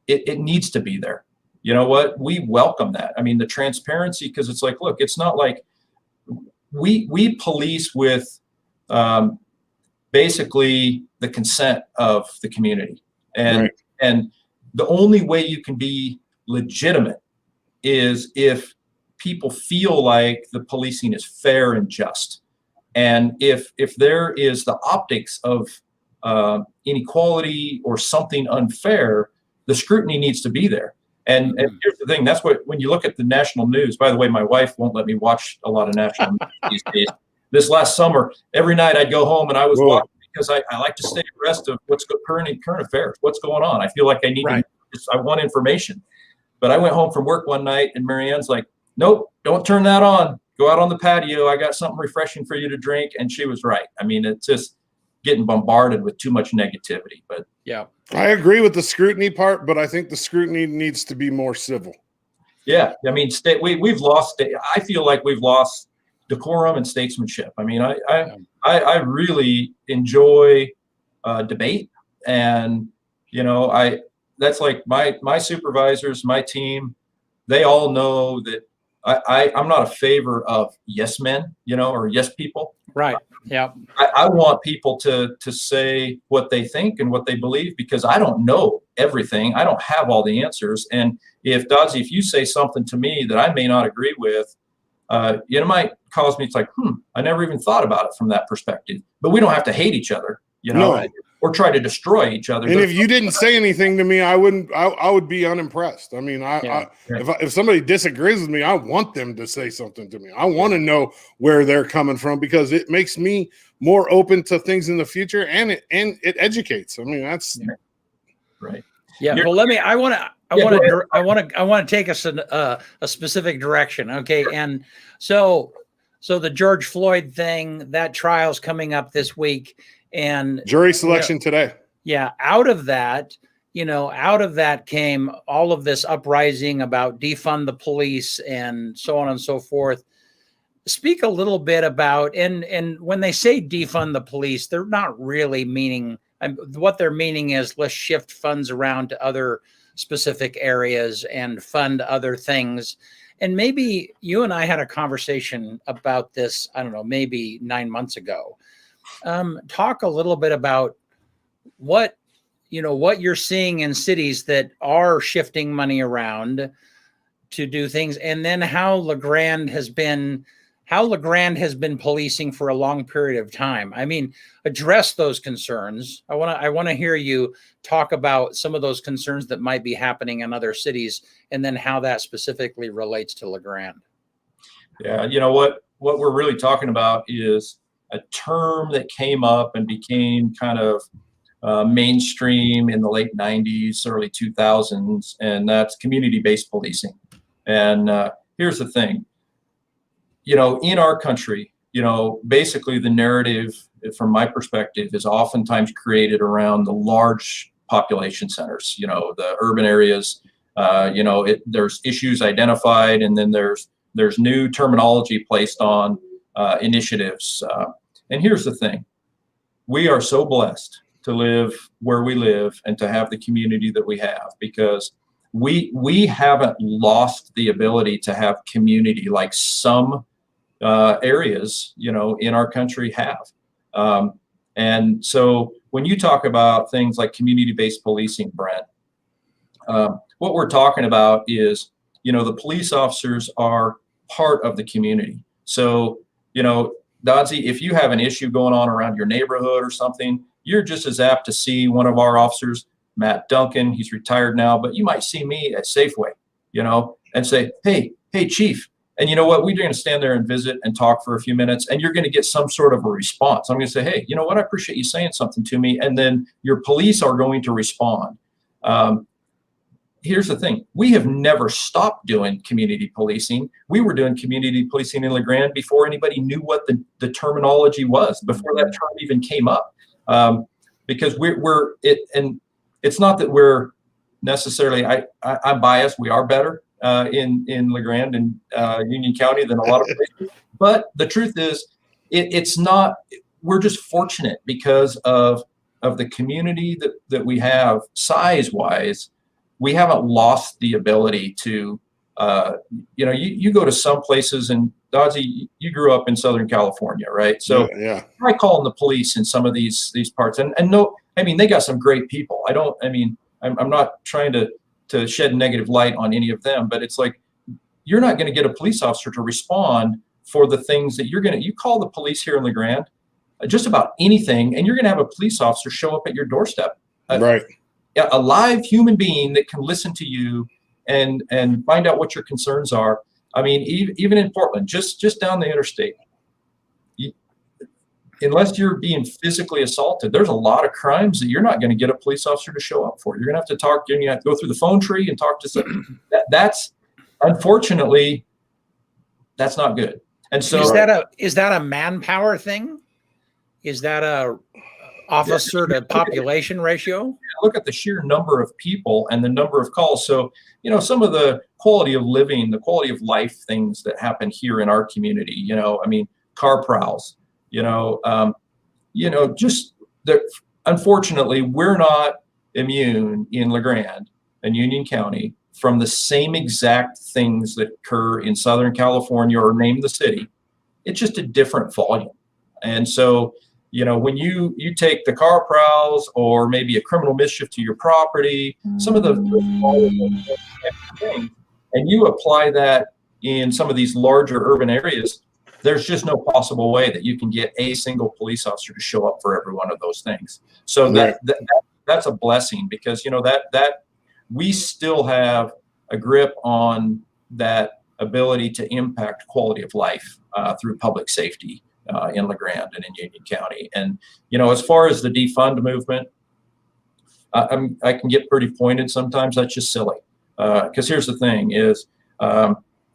It needs to be there. You know what? We welcome that. I mean, the transparency, because it's like, look, it's not like we police with basically the consent of the community. And the only way you can be legitimate is if people feel like the policing is fair and just. And if there is the optics of inequality or something unfair, the scrutiny needs to be there. And here's the thing, that's what, when you look at the national news, by the way, my wife won't let me watch a lot of national news these days. This last summer, every night I'd go home and I was watching, because I like to stay abreast of what's current affairs, what's going on. I feel like I need I want information. But I went home from work one night and Marianne's like, nope, don't turn that on. Go out on the patio. I got something refreshing for you to drink. And she was right. I mean, it's just getting bombarded with too much negativity. But yeah, I agree with the scrutiny part, but I think the scrutiny needs to be more civil. Yeah. I mean, we've lost, I feel like we've lost decorum and statesmanship. I mean, I really enjoy debate, and that's like my supervisors, my team, they all know that I'm not a favor of yes men, or yes people. Right. Yeah. I want people to say what they think and what they believe, because I don't know everything. I don't have all the answers. And if Dodzy, if you say something to me that I may not agree with, it might cause me, it's like, I never even thought about it from that perspective. But we don't have to hate each other, or try to destroy each other. And if you didn't say anything to me, I would be unimpressed. I mean, if somebody disagrees with me, I want them to say something to me. I want to know where they're coming from, because it makes me more open to things in the future, and it educates. I mean, that's right. Yeah. Well, I want to take us in a specific direction. Okay. And so the George Floyd thing, that trial's coming up this week, and jury selection today. Yeah. Out of that came all of this uprising about defund the police and so on and so forth. Speak a little bit about, and when they say defund the police, they're not really meaning, what they're meaning is let's shift funds around to other specific areas and fund other things. And maybe you and I had a conversation about this, I don't know, maybe 9 months ago. Talk a little bit about what you're seeing in cities that are shifting money around to do things, and then how LeGrand has been policing for a long period of time. I mean, address those concerns. I want to hear you talk about some of those concerns that might be happening in other cities, and then how that specifically relates to LeGrand. Yeah, what we're really talking about is a term that came up and became kind of mainstream in the late 90s, early 2000s, and that's community-based policing. And here's the thing. In our country, basically the narrative, from my perspective, is oftentimes created around the large population centers, the urban areas. There's issues identified, and then there's new terminology placed on initiatives. And here's the thing. We are so blessed to live where we live and to have the community that we have, because we haven't lost the ability to have community like some areas, in our country have. And so when you talk about things like community-based policing, Brent, what we're talking about is, the police officers are part of the community. So, Dodsey, if you have an issue going on around your neighborhood or something, you're just as apt to see one of our officers, Matt Duncan. He's retired now, but you might see me at Safeway, and say, hey, Chief, And you know what? We're going to stand there and visit and talk for a few minutes, and you're going to get some sort of a response. I'm going to say, hey, you know what? I appreciate you saying something to me. And then your police are going to respond. Here's the thing. We have never stopped doing community policing. We were doing community policing in LeGrand before anybody knew what the terminology was, before that term even came up. Because and it's not that we're necessarily, I'm biased. We are better in LeGrand and Union County than a lot of places. But the truth is, it's not. We're just fortunate because of the community that we have size-wise. We haven't lost the ability to, you go to some places, and Dodzy, you grew up in Southern California, right? So yeah. I call the police in some of these parts, and no, I mean, they got some great people. I'm not trying to shed negative light on any of them, but it's like, you're not going to get a police officer to respond for the things that you call the police here in LeGrand, just about anything, and you're going to have a police officer show up at your doorstep. Right. A live human being that can listen to you and find out what your concerns are. I mean, even in Portland, just down the interstate, unless you're being physically assaulted, there's a lot of crimes that you're not going to get a police officer to show up for. You're going to have to talk, you have to go through the phone tree and talk to some. That's unfortunately, that's not good. And so is that a manpower thing? Is that a officer to population ratio? Look at the sheer number of people and the number of calls. So, some of the quality of living, the quality of life things that happen here in our community, car prowls, just that. Unfortunately, we're not immune in LeGrand and Union County from the same exact things that occur in Southern California, or name the city. It's just a different volume. And so, when you take the car prowls or maybe a criminal mischief to your property, some of the things, and you apply that in some of these larger urban areas, there's just no possible way that you can get a single police officer to show up for every one of those things. So that's a blessing, because that we still have a grip on that ability to impact quality of life through public safety in LeGrand and in Union County. And as far as the defund movement, I can get pretty pointed sometimes. That's just silly, because here's the thing: is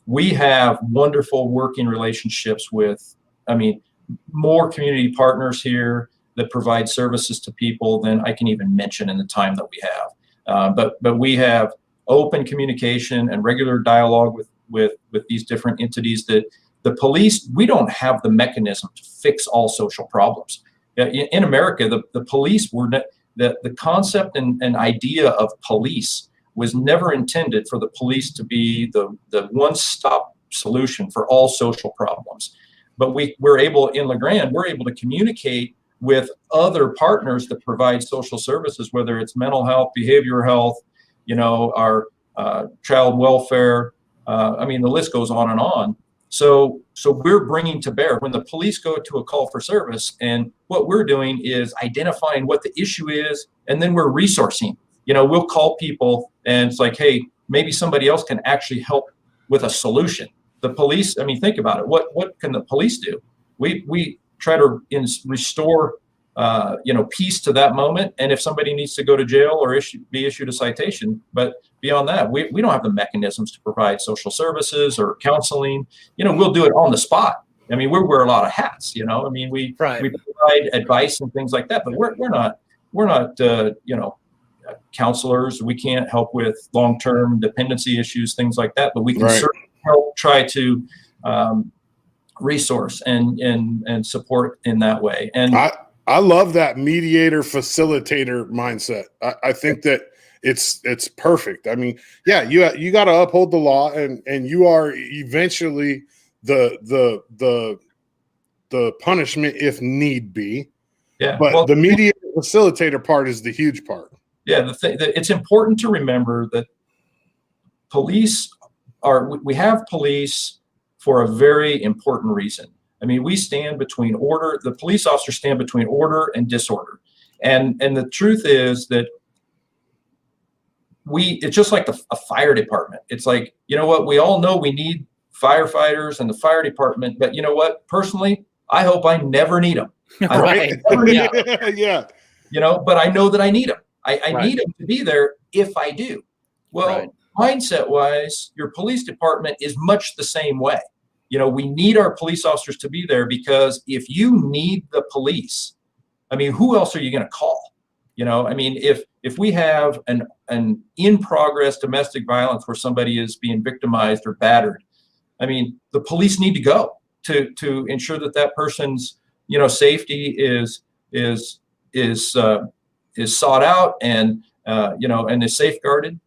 we have wonderful working relationships with, more community partners here that provide services to people than I can even mention in the time that we have. But we have open communication and regular dialogue with these different entities. That the police, we don't have the mechanism to fix all social problems. In America, the police were the concept and idea of police was never intended for the police to be the one-stop solution for all social problems. But we're able, in LeGrand, we're able to communicate with other partners that provide social services, whether it's mental health, behavioral health, our child welfare. The list goes on and on. So we're bringing to bear when the police go to a call for service, and what we're doing is identifying what the issue is, and then we're resourcing. We'll call people, and it's like, hey, maybe somebody else can actually help with a solution. The police, think about it. What can the police do? We try to restore peace to that moment, and if somebody needs to go to jail or be issued a citation. But beyond that, we don't have the mechanisms to provide social services or counseling. We'll do it on the spot. We wear a lot of hats. We provide advice and things like that, but we're not counselors. We can't help with long-term dependency issues, things like that, but we can certainly help try to resource and support in that way. And I love that mediator facilitator mindset. I think that it's perfect. You got to uphold the law, and you are eventually the punishment if need be. Yeah. But the mediator facilitator part is the huge part. Yeah. It's important to remember that we have police for a very important reason. We stand between order. The police officers stand between order and disorder. And the truth is that it's just like a fire department. It's like, we all know we need firefighters and the fire department. But you know what? Personally, I hope I never need them. Right. Yeah. You know, but I know that I need them. I Right. need them to be there if I do. Well, mindset wise, your police department is much the same way. You know, we need our police officers to be there, because if you need the police, I mean, who else are you going to call? You know, I mean, if we have an in progress domestic violence where somebody is being victimized or battered, I mean, the police need to go to ensure that that person's, you know, safety is sought out and you know, and is safeguarded.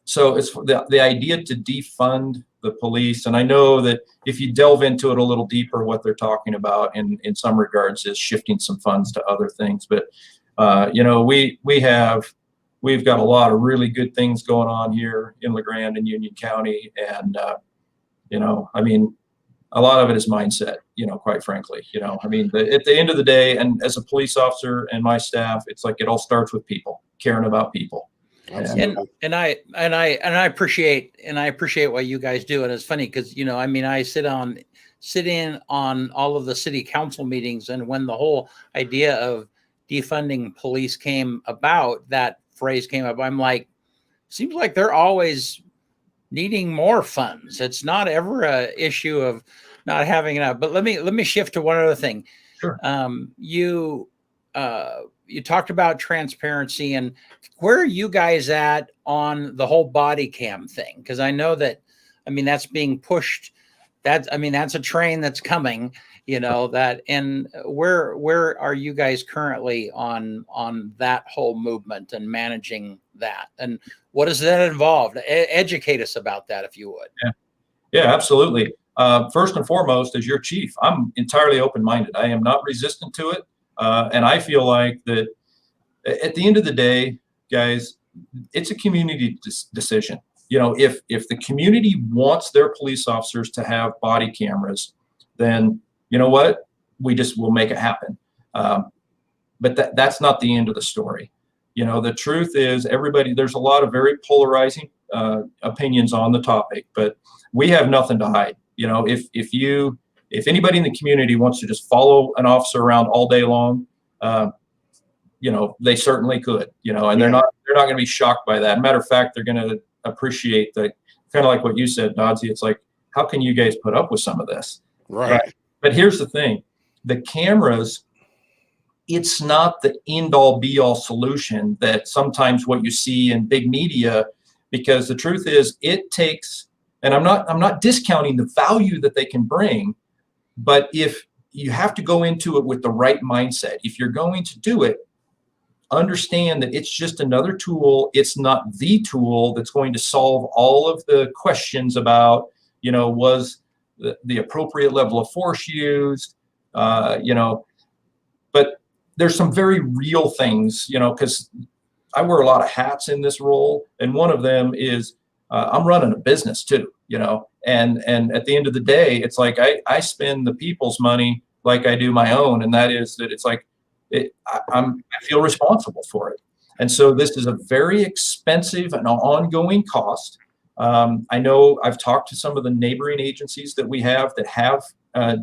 So it's the idea to defund the police, and I know that if you delve into it a little deeper, what they're talking about in some regards is shifting some funds to other things. But you know, we've got a lot of really good things going on here in LeGrand and Union County, and you know, I mean, a lot of it is mindset, you know, quite frankly. You know, I mean, at the end of the day, and as a police officer and my staff, it's like it all starts with people, caring about people. And I appreciate what you guys do. And it's funny because, you know, I mean, I sit in on all of the city council meetings, and when the whole idea of defunding police came about, that phrase came up, I'm like, seems like they're always needing more funds. It's not ever a issue of not having enough. But let me shift to one other thing. Sure. You talked about transparency, and where are you guys at on the whole body cam thing? Because I know that, I mean, that's being pushed. That's a train that's coming, you know, that, and where are you guys currently on that whole movement and managing that? And what does that involve? Educate us about that, if you would. Yeah, absolutely. First and foremost, as your chief, I'm entirely open-minded. I am not resistant to it. And I feel like that at the end of the day, guys, it's a community decision. You know, if the community wants their police officers to have body cameras, then you know what, we'll make it happen. But that's not the end of the story. You know, the truth is, there's a lot of very polarizing opinions on the topic, but we have nothing to hide. You know, if anybody in the community wants to just follow an officer around all day long, you know, they certainly could, you know, and they're not going to be shocked by that. Matter of fact, they're going to appreciate the kind of like what you said, Dodsey. It's like, how can you guys put up with some of this? Right. But here's the thing, the cameras, it's not the end all be all solution that sometimes what you see in big media, because the truth is it takes, and I'm not discounting the value that they can bring, but if you have to go into it with the right mindset, if you're going to do it, understand that it's just another tool. It's not the tool that's going to solve all of the questions about, you know, was the appropriate level of force used, you know, but there's some very real things, you know, because I wear a lot of hats in this role. And one of them is I'm running a business too, you know, and at the end of the day, it's like I spend the people's money like I do my own. And that is that it's like, I feel responsible for it. And so this is a very expensive and ongoing cost. I know I've talked to some of the neighboring agencies that we have that have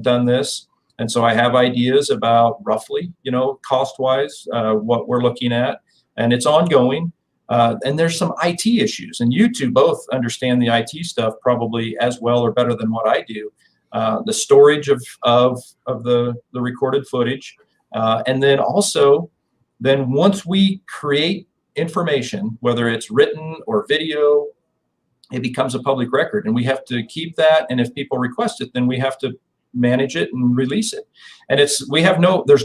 done this. And so I have ideas about roughly, you know, cost-wise, what we're looking at, and it's ongoing. And there's some IT issues, and you two both understand the IT stuff probably as well or better than what I do. The storage of the recorded footage. And then also, once we create information, whether it's written or video, it becomes a public record, and we have to keep that. And if people request it, then we have to manage it and release it. And there's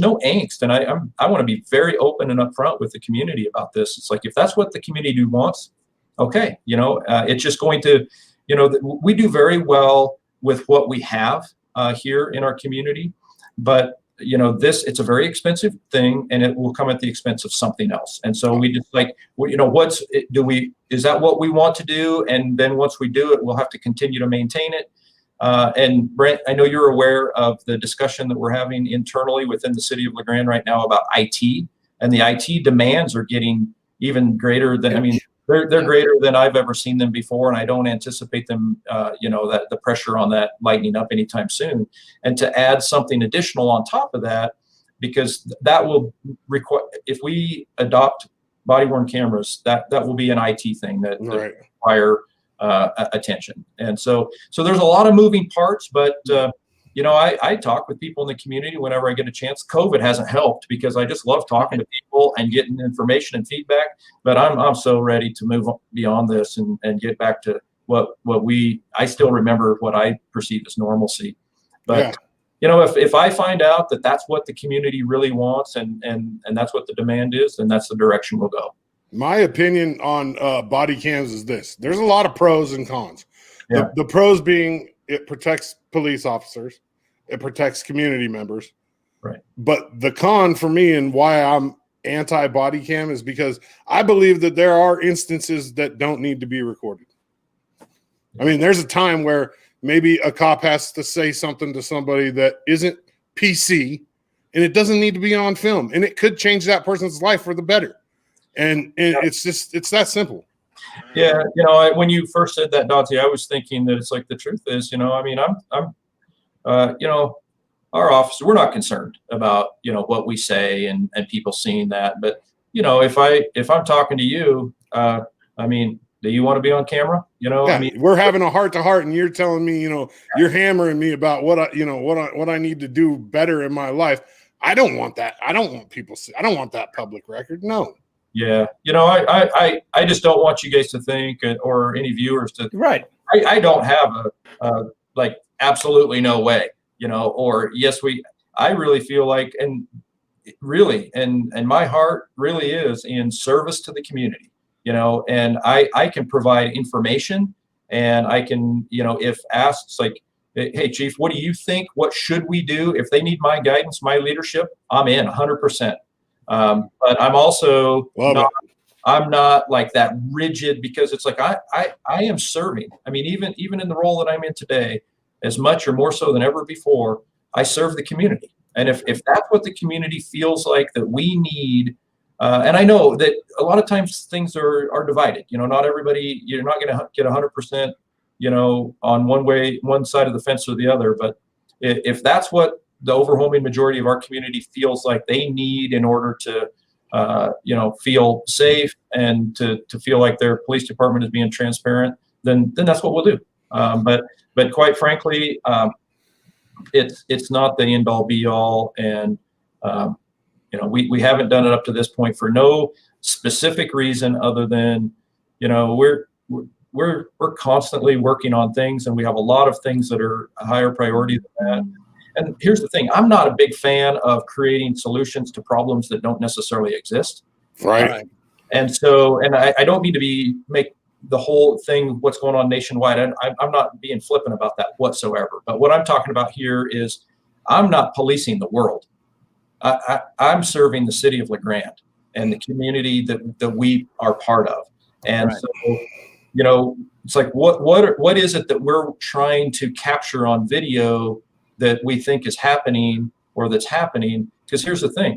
no angst. And I want to be very open and upfront with the community about this. It's like, if that's what the community wants, okay, you know, it's just going to, you know, we do very well with what we have here in our community, but you know, it's a very expensive thing, and it will come at the expense of something else. And so we just like, well, you know, is that what we want to do? And then once we do it, we'll have to continue to maintain it. And Brent, I know you're aware of the discussion that we're having internally within the city of LeGrand right now about IT, and the IT demands are getting even greater than, I mean, they're greater than I've ever seen them before, and I don't anticipate them, that the pressure on that lightening up anytime soon. And to add something additional on top of that, because that will require, if we adopt body-worn cameras, that will be an IT thing that require attention. And so there's a lot of moving parts, but I talk with people in the community whenever I get a chance. COVID hasn't helped because I just love talking to people and getting information and feedback. But I'm so ready to move beyond this and get back to what I still remember what I perceive as normalcy. But if I find out that that's what the community really wants and that's what the demand is, then that's the direction we'll go. My opinion on body cams is this: there's a lot of pros and cons. Yeah. The pros being it protects police officers. It protects community members. Right. But the con for me and why I'm anti-body cam is because I believe that there are instances that don't need to be recorded. I mean, there's a time where maybe a cop has to say something to somebody that isn't PC, and it doesn't need to be on film, and it could change that person's life for the better. And it's that simple. Yeah. When you first said that, Dante, I was thinking that it's like, the truth is, our office, we're not concerned about, what we say and people seeing that. But, if I'm talking to you, do you want to be on camera? We're having a heart to heart and you're telling me, you're hammering me about what I need to do better in my life. I don't want that. I don't want people I don't want that public record. No. Yeah. I just don't want you guys to think, or any viewers to, I don't have a absolutely no way, or yes, I really feel like, and my heart really is in service to the community, and I can provide information, and I can, if asked, like, hey, Chief, what do you think? What should we do? If they need my guidance, my leadership, I'm in 100%. But I'm also I'm not like that rigid, because it's like I am serving. I mean, even in the role that I'm in today, as much or more so than ever before, I serve the community. And if that's what the community feels like that we need, and I know that a lot of times things are divided. Not everybody, you're not going to get 100%, on one side of the fence or the other. But if that's what the overwhelming majority of our community feels like they need in order to, feel safe and to feel like their police department is being transparent, then that's what we'll do. But quite frankly, it's not the end all be all. And, we haven't done it up to this point for no specific reason other than, we're constantly working on things, and we have a lot of things that are a higher priority than that. And here's the thing: I'm not a big fan of creating solutions to problems that don't necessarily exist. Right. And so, and I don't mean to make the whole thing what's going on nationwide. I'm not being flippant about that whatsoever. But what I'm talking about here is I'm not policing the world. I'm serving the city of LeGrand and the community that we are part of. And so, it's like, what is it that we're trying to capture on video that we think is happening or that's happening? Because here's the thing.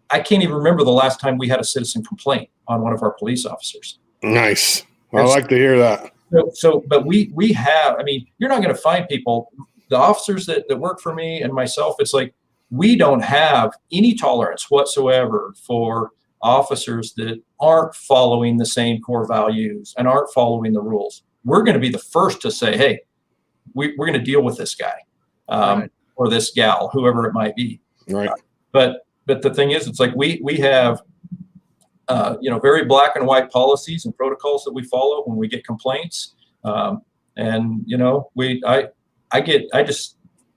I can't even remember the last time we had a citizen complaint on one of our police officers. Nice. I like to hear that. But we have, you're not going to find people, the officers that work for me and myself, it's like, we don't have any tolerance whatsoever for officers that aren't following the same core values and aren't following the rules. We're going to be the first to say, hey, we're going to deal with this guy or this gal, whoever it might be. Right. But the thing is, it's like we have, very black and white policies and protocols that we follow when we get complaints.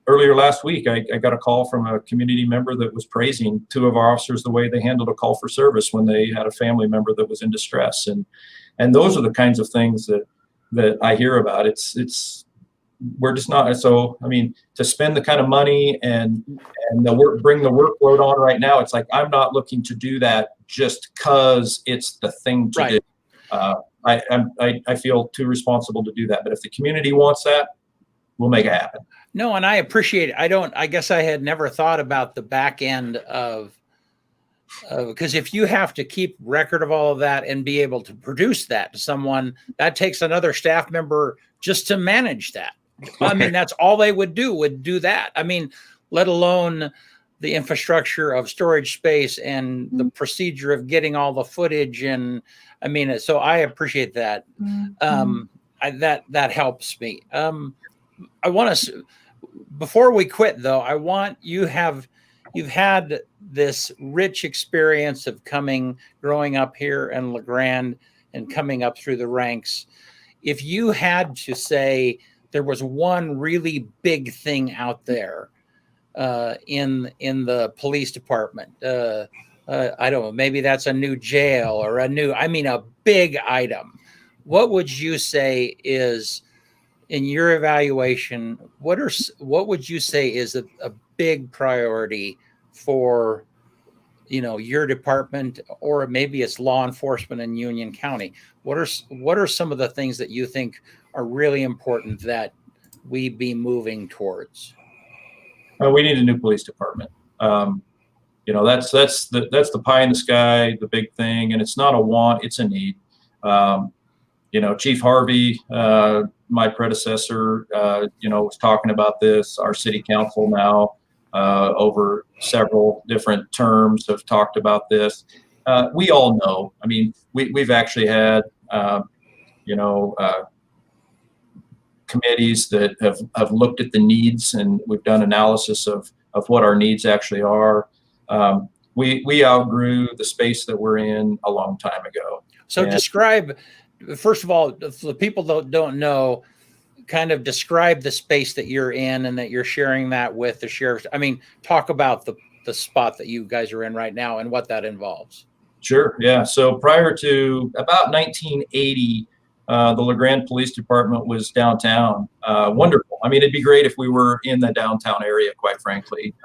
Earlier last week, I got a call from a community member that was praising two of our officers, the way they handled a call for service when they had a family member that was in distress. And those are the kinds of things that I hear about. We're just not, so, to spend the kind of money and bring the workload on right now, it's like, I'm not looking to do that just because it's the thing to do. I feel too responsible to do that. But if the community wants that, we'll make it happen. No, and I appreciate it. I guess I had never thought about the back end of Because if you have to keep record of all of that and be able to produce that to someone, that takes another staff member just to manage that. I mean, that's all they would do that. I mean, let alone the infrastructure of storage space and the procedure of getting all the footage. And I mean, so I appreciate that. That helps me. I want to, before we quit though, I want you've had this rich experience of growing up here in La Grande and coming up through the ranks. If you had to say there was one really big thing out there in the police department, I don't know, maybe that's a new jail or a big item. What would you say is, in your evaluation, what would you say is a big priority for, your department, or maybe it's law enforcement in Union County? What are some of the things that you think are really important that we be moving towards? We need a new police department. That's the pie in the sky, the big thing, and it's not a want, it's a need. Chief Harvey, my predecessor, was talking about this. Our city council now, over several different terms, have talked about this. We all know. I mean, we've actually had, committees that have looked at the needs, and we've done analysis of what our needs actually are. We outgrew the space that we're in a long time ago. So describe, first of all, if the people don't know, kind of describe the space that you're in and that you're sharing that with the sheriffs. I mean, talk about the spot that you guys are in right now and what that involves. Sure. Yeah. So prior to about 1980, the La Grande Police Department was downtown. Wonderful. I mean, it'd be great if we were in the downtown area, quite frankly.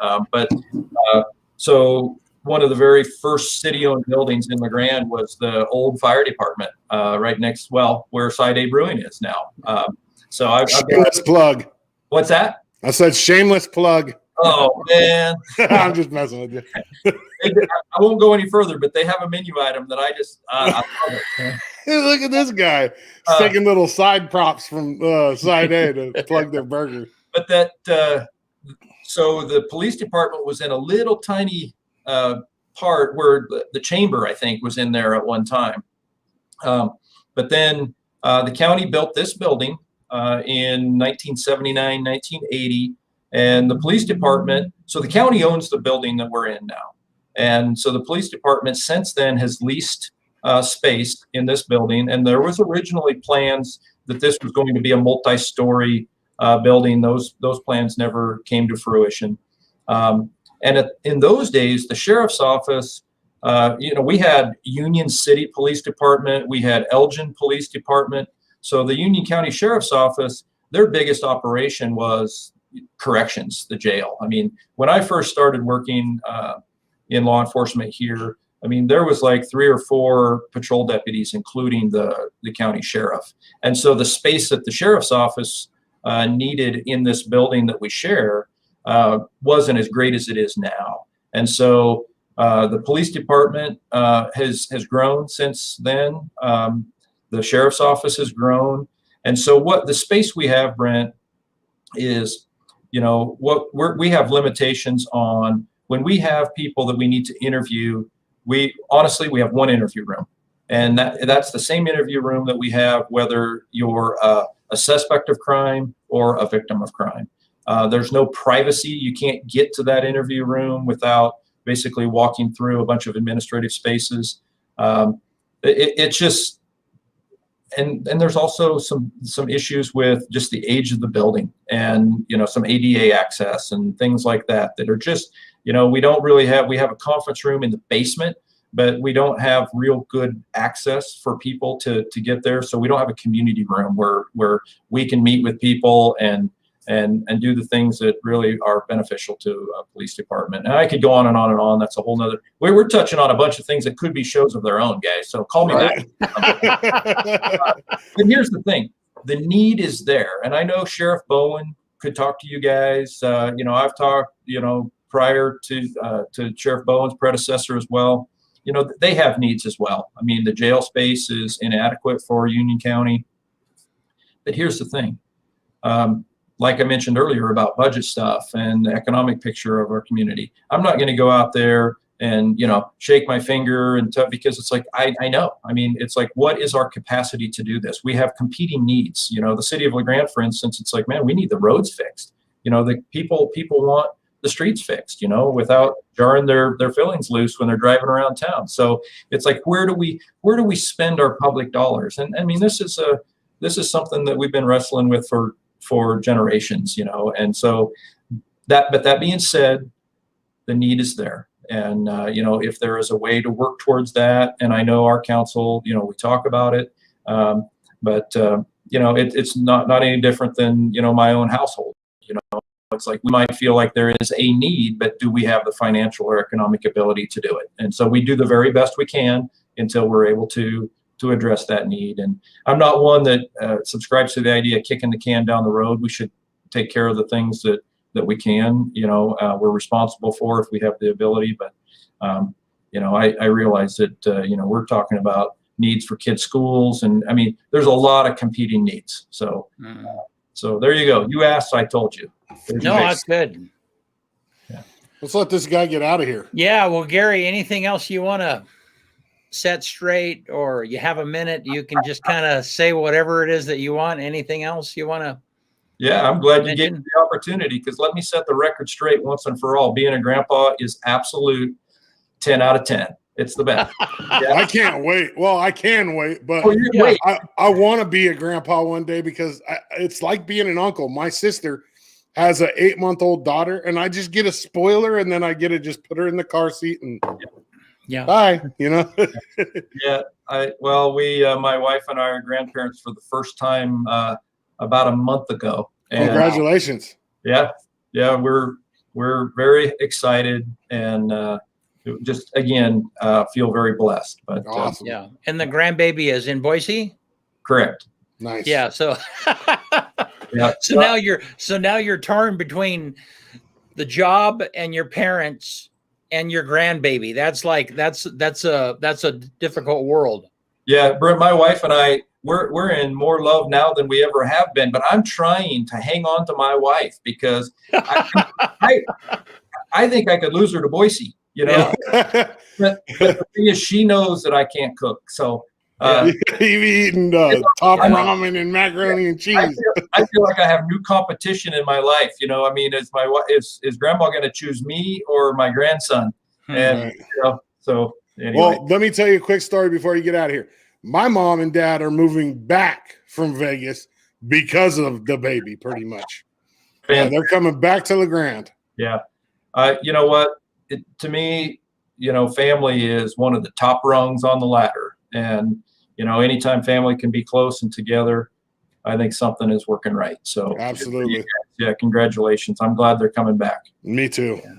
So one of the very first city-owned buildings in La Grande was the old fire department, right next, where Side A Brewing is now. So I've shameless plug. What's that? I said shameless plug. Oh man, I'm just messing with you. I won't go any further, but they have a menu item that I love it. Hey, look at this guy taking little side props from Side A to plug their burger. But so the police department was in a little tiny part where the chamber, I think, was in there at one time. But then the county built this building in 1979, 1980, and the police department, so the county owns the building that we're in now. And so the police department since then has leased space in this building. And there was originally plans that this was going to be a multi-story building. Those plans never came to fruition. In those days, the sheriff's office, we had Union City Police Department, we had Elgin Police Department. So the Union County Sheriff's Office, their biggest operation was corrections, the jail. I mean, when I first started working in law enforcement here, I mean, there was like 3 or 4 patrol deputies, including the county sheriff. And so the space that the sheriff's office needed in this building that we share wasn't as great as it is now. And so the police department has grown since then. The sheriff's office has grown. And so what the space we have, Brent, is, we have limitations on when we have people that we need to interview. We have one interview room, and that's the same interview room that we have whether you're a suspect of crime or a victim of crime. There's no privacy. You can't get to that interview room without basically walking through a bunch of administrative spaces. It's just, and there's also some issues with just the age of the building and, some ADA access and things like that are just, we don't really we have a conference room in the basement, but we don't have real good access for people to get there. So we don't have a community room where we can meet with people and do the things that really are beneficial to a police department. And I could go on and on and on. That's a whole nother, we're touching on a bunch of things that could be shows of their own, guys. So call me back. But here's the thing, the need is there. And I know Sheriff Bowen could talk to you guys. I've talked, prior to Sheriff Bowen's predecessor as well, you know, they have needs as well. I mean, the jail space is inadequate for Union County. But here's the thing. Like I mentioned earlier about budget stuff and the economic picture of our community, I'm not going to go out there and, you know, shake my finger and because it's like, I know. I mean, it's like, what is our capacity to do this? We have competing needs. You know, the city of LeGrand, for instance, it's like, man, we need the roads fixed. You know, the people want the streets fixed, you know, without jarring their feelings loose when they're driving around town. So it's like, where do we spend our public dollars? And I mean, this is something that we've been wrestling with for generations, you know. And so but that being said, the need is there. And, you know, if there is a way to work towards that, and I know our council, you know, we talk about it, but, you know, it's not any different than, you know, my own household, you know. It's like we might feel like there is a need, but do we have the financial or economic ability to do it? And so we do the very best we can until we're able to address that need. And I'm not one that subscribes to the idea of kicking the can down the road. We should take care of the things that we can, you know, we're responsible for if we have the ability. But, you know, I realize that, you know, we're talking about needs for kids' schools. And I mean, there's a lot of competing needs. So, so there you go. You asked, I told you. No, that's good. Yeah. Let's let this guy get out of here. Yeah. Well, Gary, anything else you want to set straight, or you have a minute, you can just kind of say whatever it is that you want. Anything else you want to? Yeah, I'm glad you gave me the opportunity, because let me set the record straight once and for all. Being a grandpa is absolute 10 out of 10. It's the best. Yeah. I can't wait. Well, I can wait, but I want to be a grandpa one day, because it's like being an uncle. My sister has an 8-month-old daughter, and I just get a spoiler, and then I get to just put her in the car seat and bye, you know. Yeah. My wife and I are grandparents for the first time about a month ago. And, congratulations. Yeah. We're very excited, and just again feel very blessed. But awesome. Yeah. And the grandbaby is in Boise? Correct. Nice. Yeah. So yeah. So now you're torn between the job and your parents and your grandbaby. That's a difficult world. Yeah, Brent, my wife and I, we're in more love now than we ever have been. But I'm trying to hang on to my wife, because I think I could lose her to Boise. You know, but the thing is, she knows that I can't cook. So you've eaten top ramen and macaroni and cheese. I feel like I have new competition in my life. You know, I mean, is grandma going to choose me or my grandson? And you know, so anyway. Well, let me tell you a quick story before you get out of here. My mom and dad are moving back from Vegas because of the baby, pretty much. Yeah, they're coming back to LeGrand. Yeah. You know what? To me, you know, family is one of the top rungs on the ladder. And, you know, anytime family can be close and together, I think something is working right. So absolutely. Yeah, congratulations. I'm glad they're coming back. Me too. Yeah.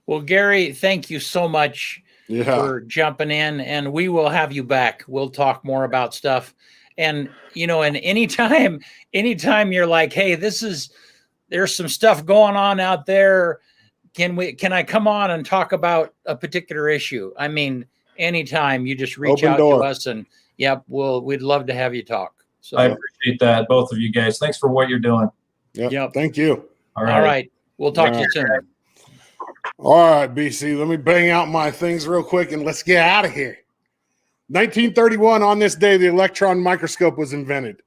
Well, Gary, thank you so much for jumping in, and we will have you back. We'll talk more about stuff. And, you know, and anytime you're like, hey, there's some stuff going on out there. Can I come on and talk about a particular issue? I mean, anytime, you just reach out to us, and we'd love to have you talk. So I appreciate that, both of you guys. Thanks for what you're doing. Yep. Thank you. All right. We'll talk to you soon. All right, BC, let me bang out my things real quick and let's get out of here. 1931, on this day, the electron microscope was invented.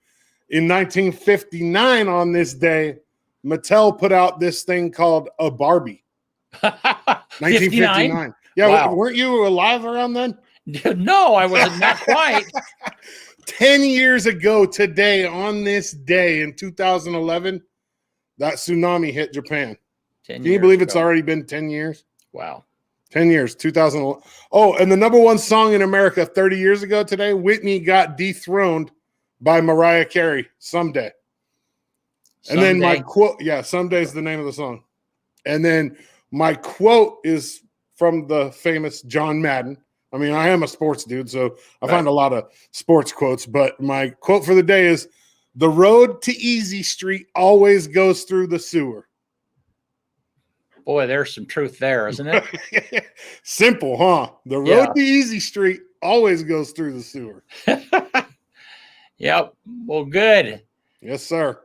In 1959, on this day, Mattel put out this thing called a Barbie. 1959. Yeah, wow. Weren't you alive around then? No, I wasn't. Not quite. 10 years ago today, on this day in 2011, that tsunami hit Japan. Can you believe it's already been 10 years? Wow. 10 years, 2011. Oh, and the #1 song in America 30 years ago today, Whitney got dethroned by Mariah Carey, Someday. And then my quote, Someday is the name of the song. And then my quote is from the famous John Madden. I mean, I am a sports dude, so I find a lot of sports quotes, but my quote for the day is, "The road to Easy Street always goes through the sewer." Boy, there's some truth there, isn't it? Simple, huh? The road to Easy Street always goes through the sewer. Yep. Well, good. Yes, sir.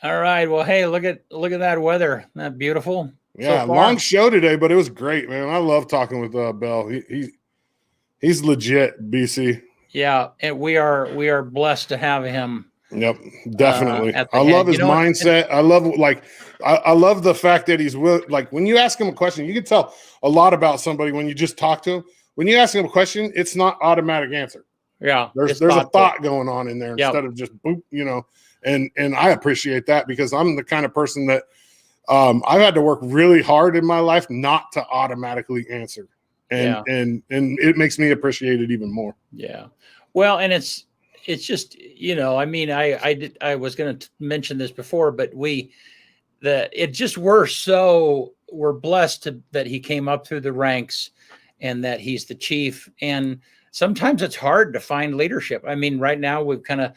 All right. Well, hey, look at that weather. Isn't that beautiful? Yeah, so long show today, but it was great, man. I love talking with Bell. He's legit, BC. Yeah, and we are blessed to have him. Yep, definitely. I head. love his mindset. I love the fact that he's like, when you ask him a question, you can tell a lot about somebody when you just talk to him. When you ask him a question, it's not automatic answer. Yeah, there's a thought going on in there instead of just boop, and I appreciate that because I'm the kind of person that I've had to work really hard in my life not to automatically answer. And it makes me appreciate it even more. Yeah. Well, and it's just, I mean, I was going to mention this before, but we're blessed that he came up through the ranks and that he's the chief. And sometimes it's hard to find leadership. I mean, right now we've kind of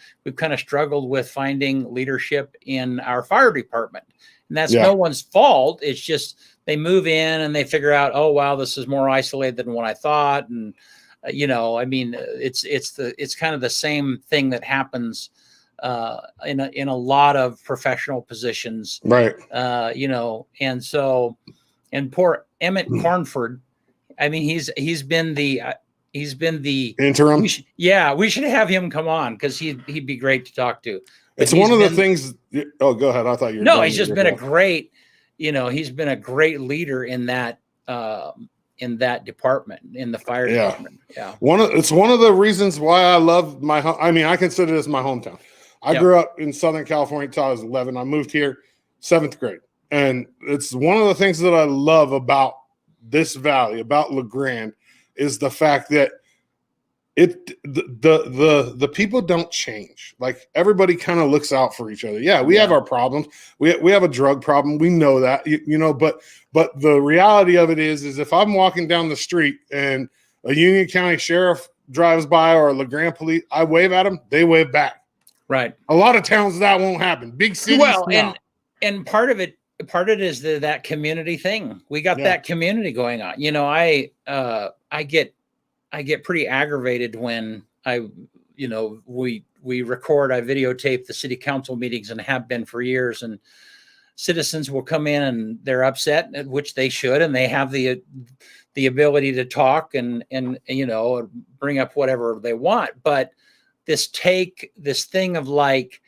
struggled with finding leadership in our fire department, and that's no one's fault. It's just, they move in and they figure out, oh, wow, this is more isolated than what I thought. And, I mean, it's kind of the same thing that happens in a lot of professional positions. Right. And poor Emmett Cornford, I mean, he's been the interim. We should have him come on because he'd be great to talk to. But it's one of the things. Oh, go ahead. I thought you were. No, he's just been a great, he's been a great leader in that department, in the fire department. Yeah. It's one of the reasons why I love I consider this my hometown. I grew up in Southern California until I was 11. I moved here 7th grade. And it's one of the things that I love about this valley, about LeGrand, is the fact that the people don't change. Like, everybody kind of looks out for each other. Yeah, we have our problems. We have a drug problem. We know that, but the reality of it is if I'm walking down the street and a Union County sheriff drives by or a LeGrand police, I wave at them, they wave back. Right. A lot of towns that won't happen. Big cities. Well, and part of it is that community thing. We got that community going on. I get pretty aggravated when we record, I videotape the city council meetings and have been for years, and citizens will come in and they're upset, which they should, and they have the ability to talk and bring up whatever they want. But this thing of like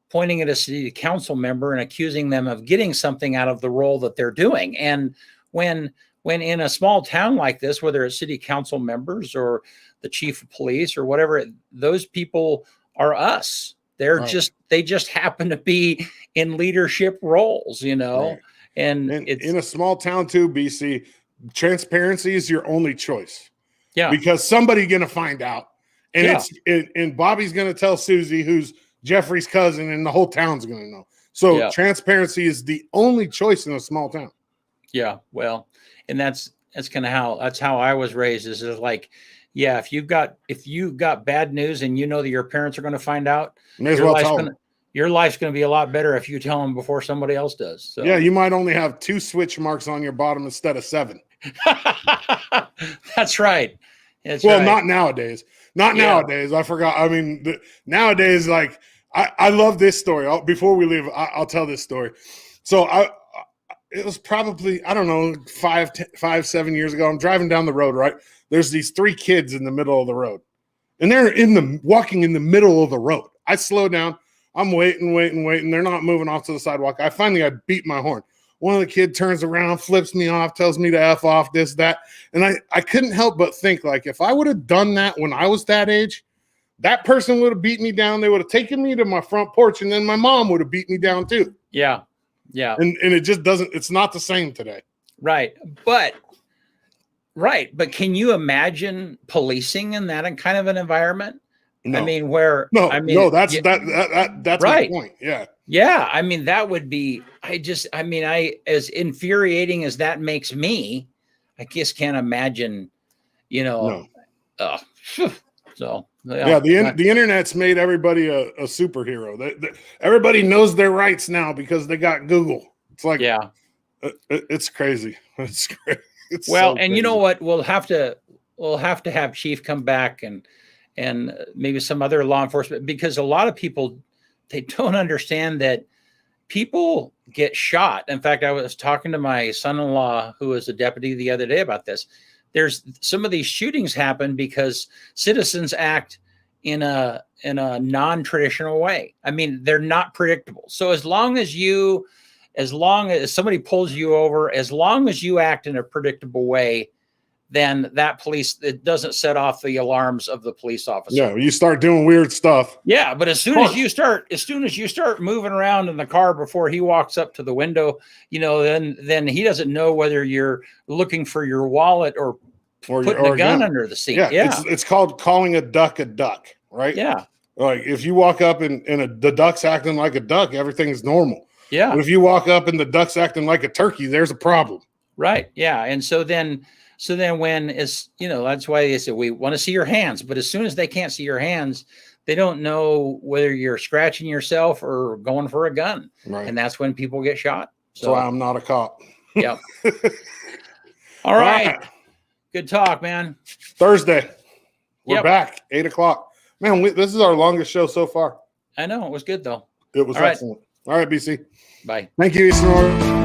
pointing at a city council member and accusing them of getting something out of the role that they're doing. And when in a small town like this, whether it's city council members or the chief of police or whatever, those people are us. They just happen to be in leadership roles, Right. And it's in a small town too, BC, transparency is your only choice. Yeah. Because somebody's going to find out. And and Bobby's going to tell Susie, who's Jeffrey's cousin, and the whole town's going to know. So transparency is the only choice in a small town. Yeah. Well, and that's kind of how I was raised, is like, if you've got bad news and that your parents are going to find out, your life's going to be a lot better if you tell them before somebody else does. So. Yeah. You might only have 2 switch marks on your bottom instead of 7. That's right. Not nowadays. Nowadays. I forgot. I mean, nowadays, like, I love this story. Before we leave, I'll tell this story. So it was probably, I don't know, 7 years ago. I'm driving down the road, right? There's these 3 kids in the middle of the road, and they're walking in the middle of the road. I slow down. I'm waiting. They're not moving off to the sidewalk. I beat my horn. One of the kids turns around, flips me off, tells me to F off, this, that. And I couldn't help but think, like, if I would have done that when I was that age, that person would have beat me down. They would have taken me to my front porch, and then my mom would have beat me down too. Yeah. Yeah. And it just it's not the same today. Right. But can you imagine policing in that kind of an environment? No. I mean, that's my point. Yeah. Yeah. I mean, that would be, as infuriating as that makes me, I just can't imagine, No. So the internet's made everybody a superhero. Everybody knows their rights now because they got Google. It's like, It's crazy. It's crazy. It's well, so and crazy. you know what? We'll have to have Chief come back and maybe some other law enforcement, because a lot of people, they don't understand that people get shot. In fact, I was talking to my son-in-law, who is a deputy, the other day about this. There's some of these shootings happen because citizens act in a non-traditional way. I mean, they're not predictable. So as long as somebody pulls you over, as long as you act in a predictable way, then that police, it doesn't set off the alarms of the police officer. Yeah, you start doing weird stuff. Yeah, but as soon as you start moving around in the car before he walks up to the window, then he doesn't know whether you're looking for your wallet or putting a gun under the seat. Yeah. It's called calling a duck, right? Yeah. Like if you walk up and the duck's acting like a duck, everything's normal. Yeah. But if you walk up and the duck's acting like a turkey, there's a problem. Right. Yeah. And so then when it's, that's why they say we want to see your hands, but as soon as they can't see your hands, they don't know whether you're scratching yourself or going for a gun. Right. And that's when people get shot. So I'm not a cop. Yep. All right. Good talk, man. Thursday. We're back. 8:00. Man, this is our longest show so far. I know. It was good though. It was excellent. All right, BC. Bye. Thank you, Eastern Oregon.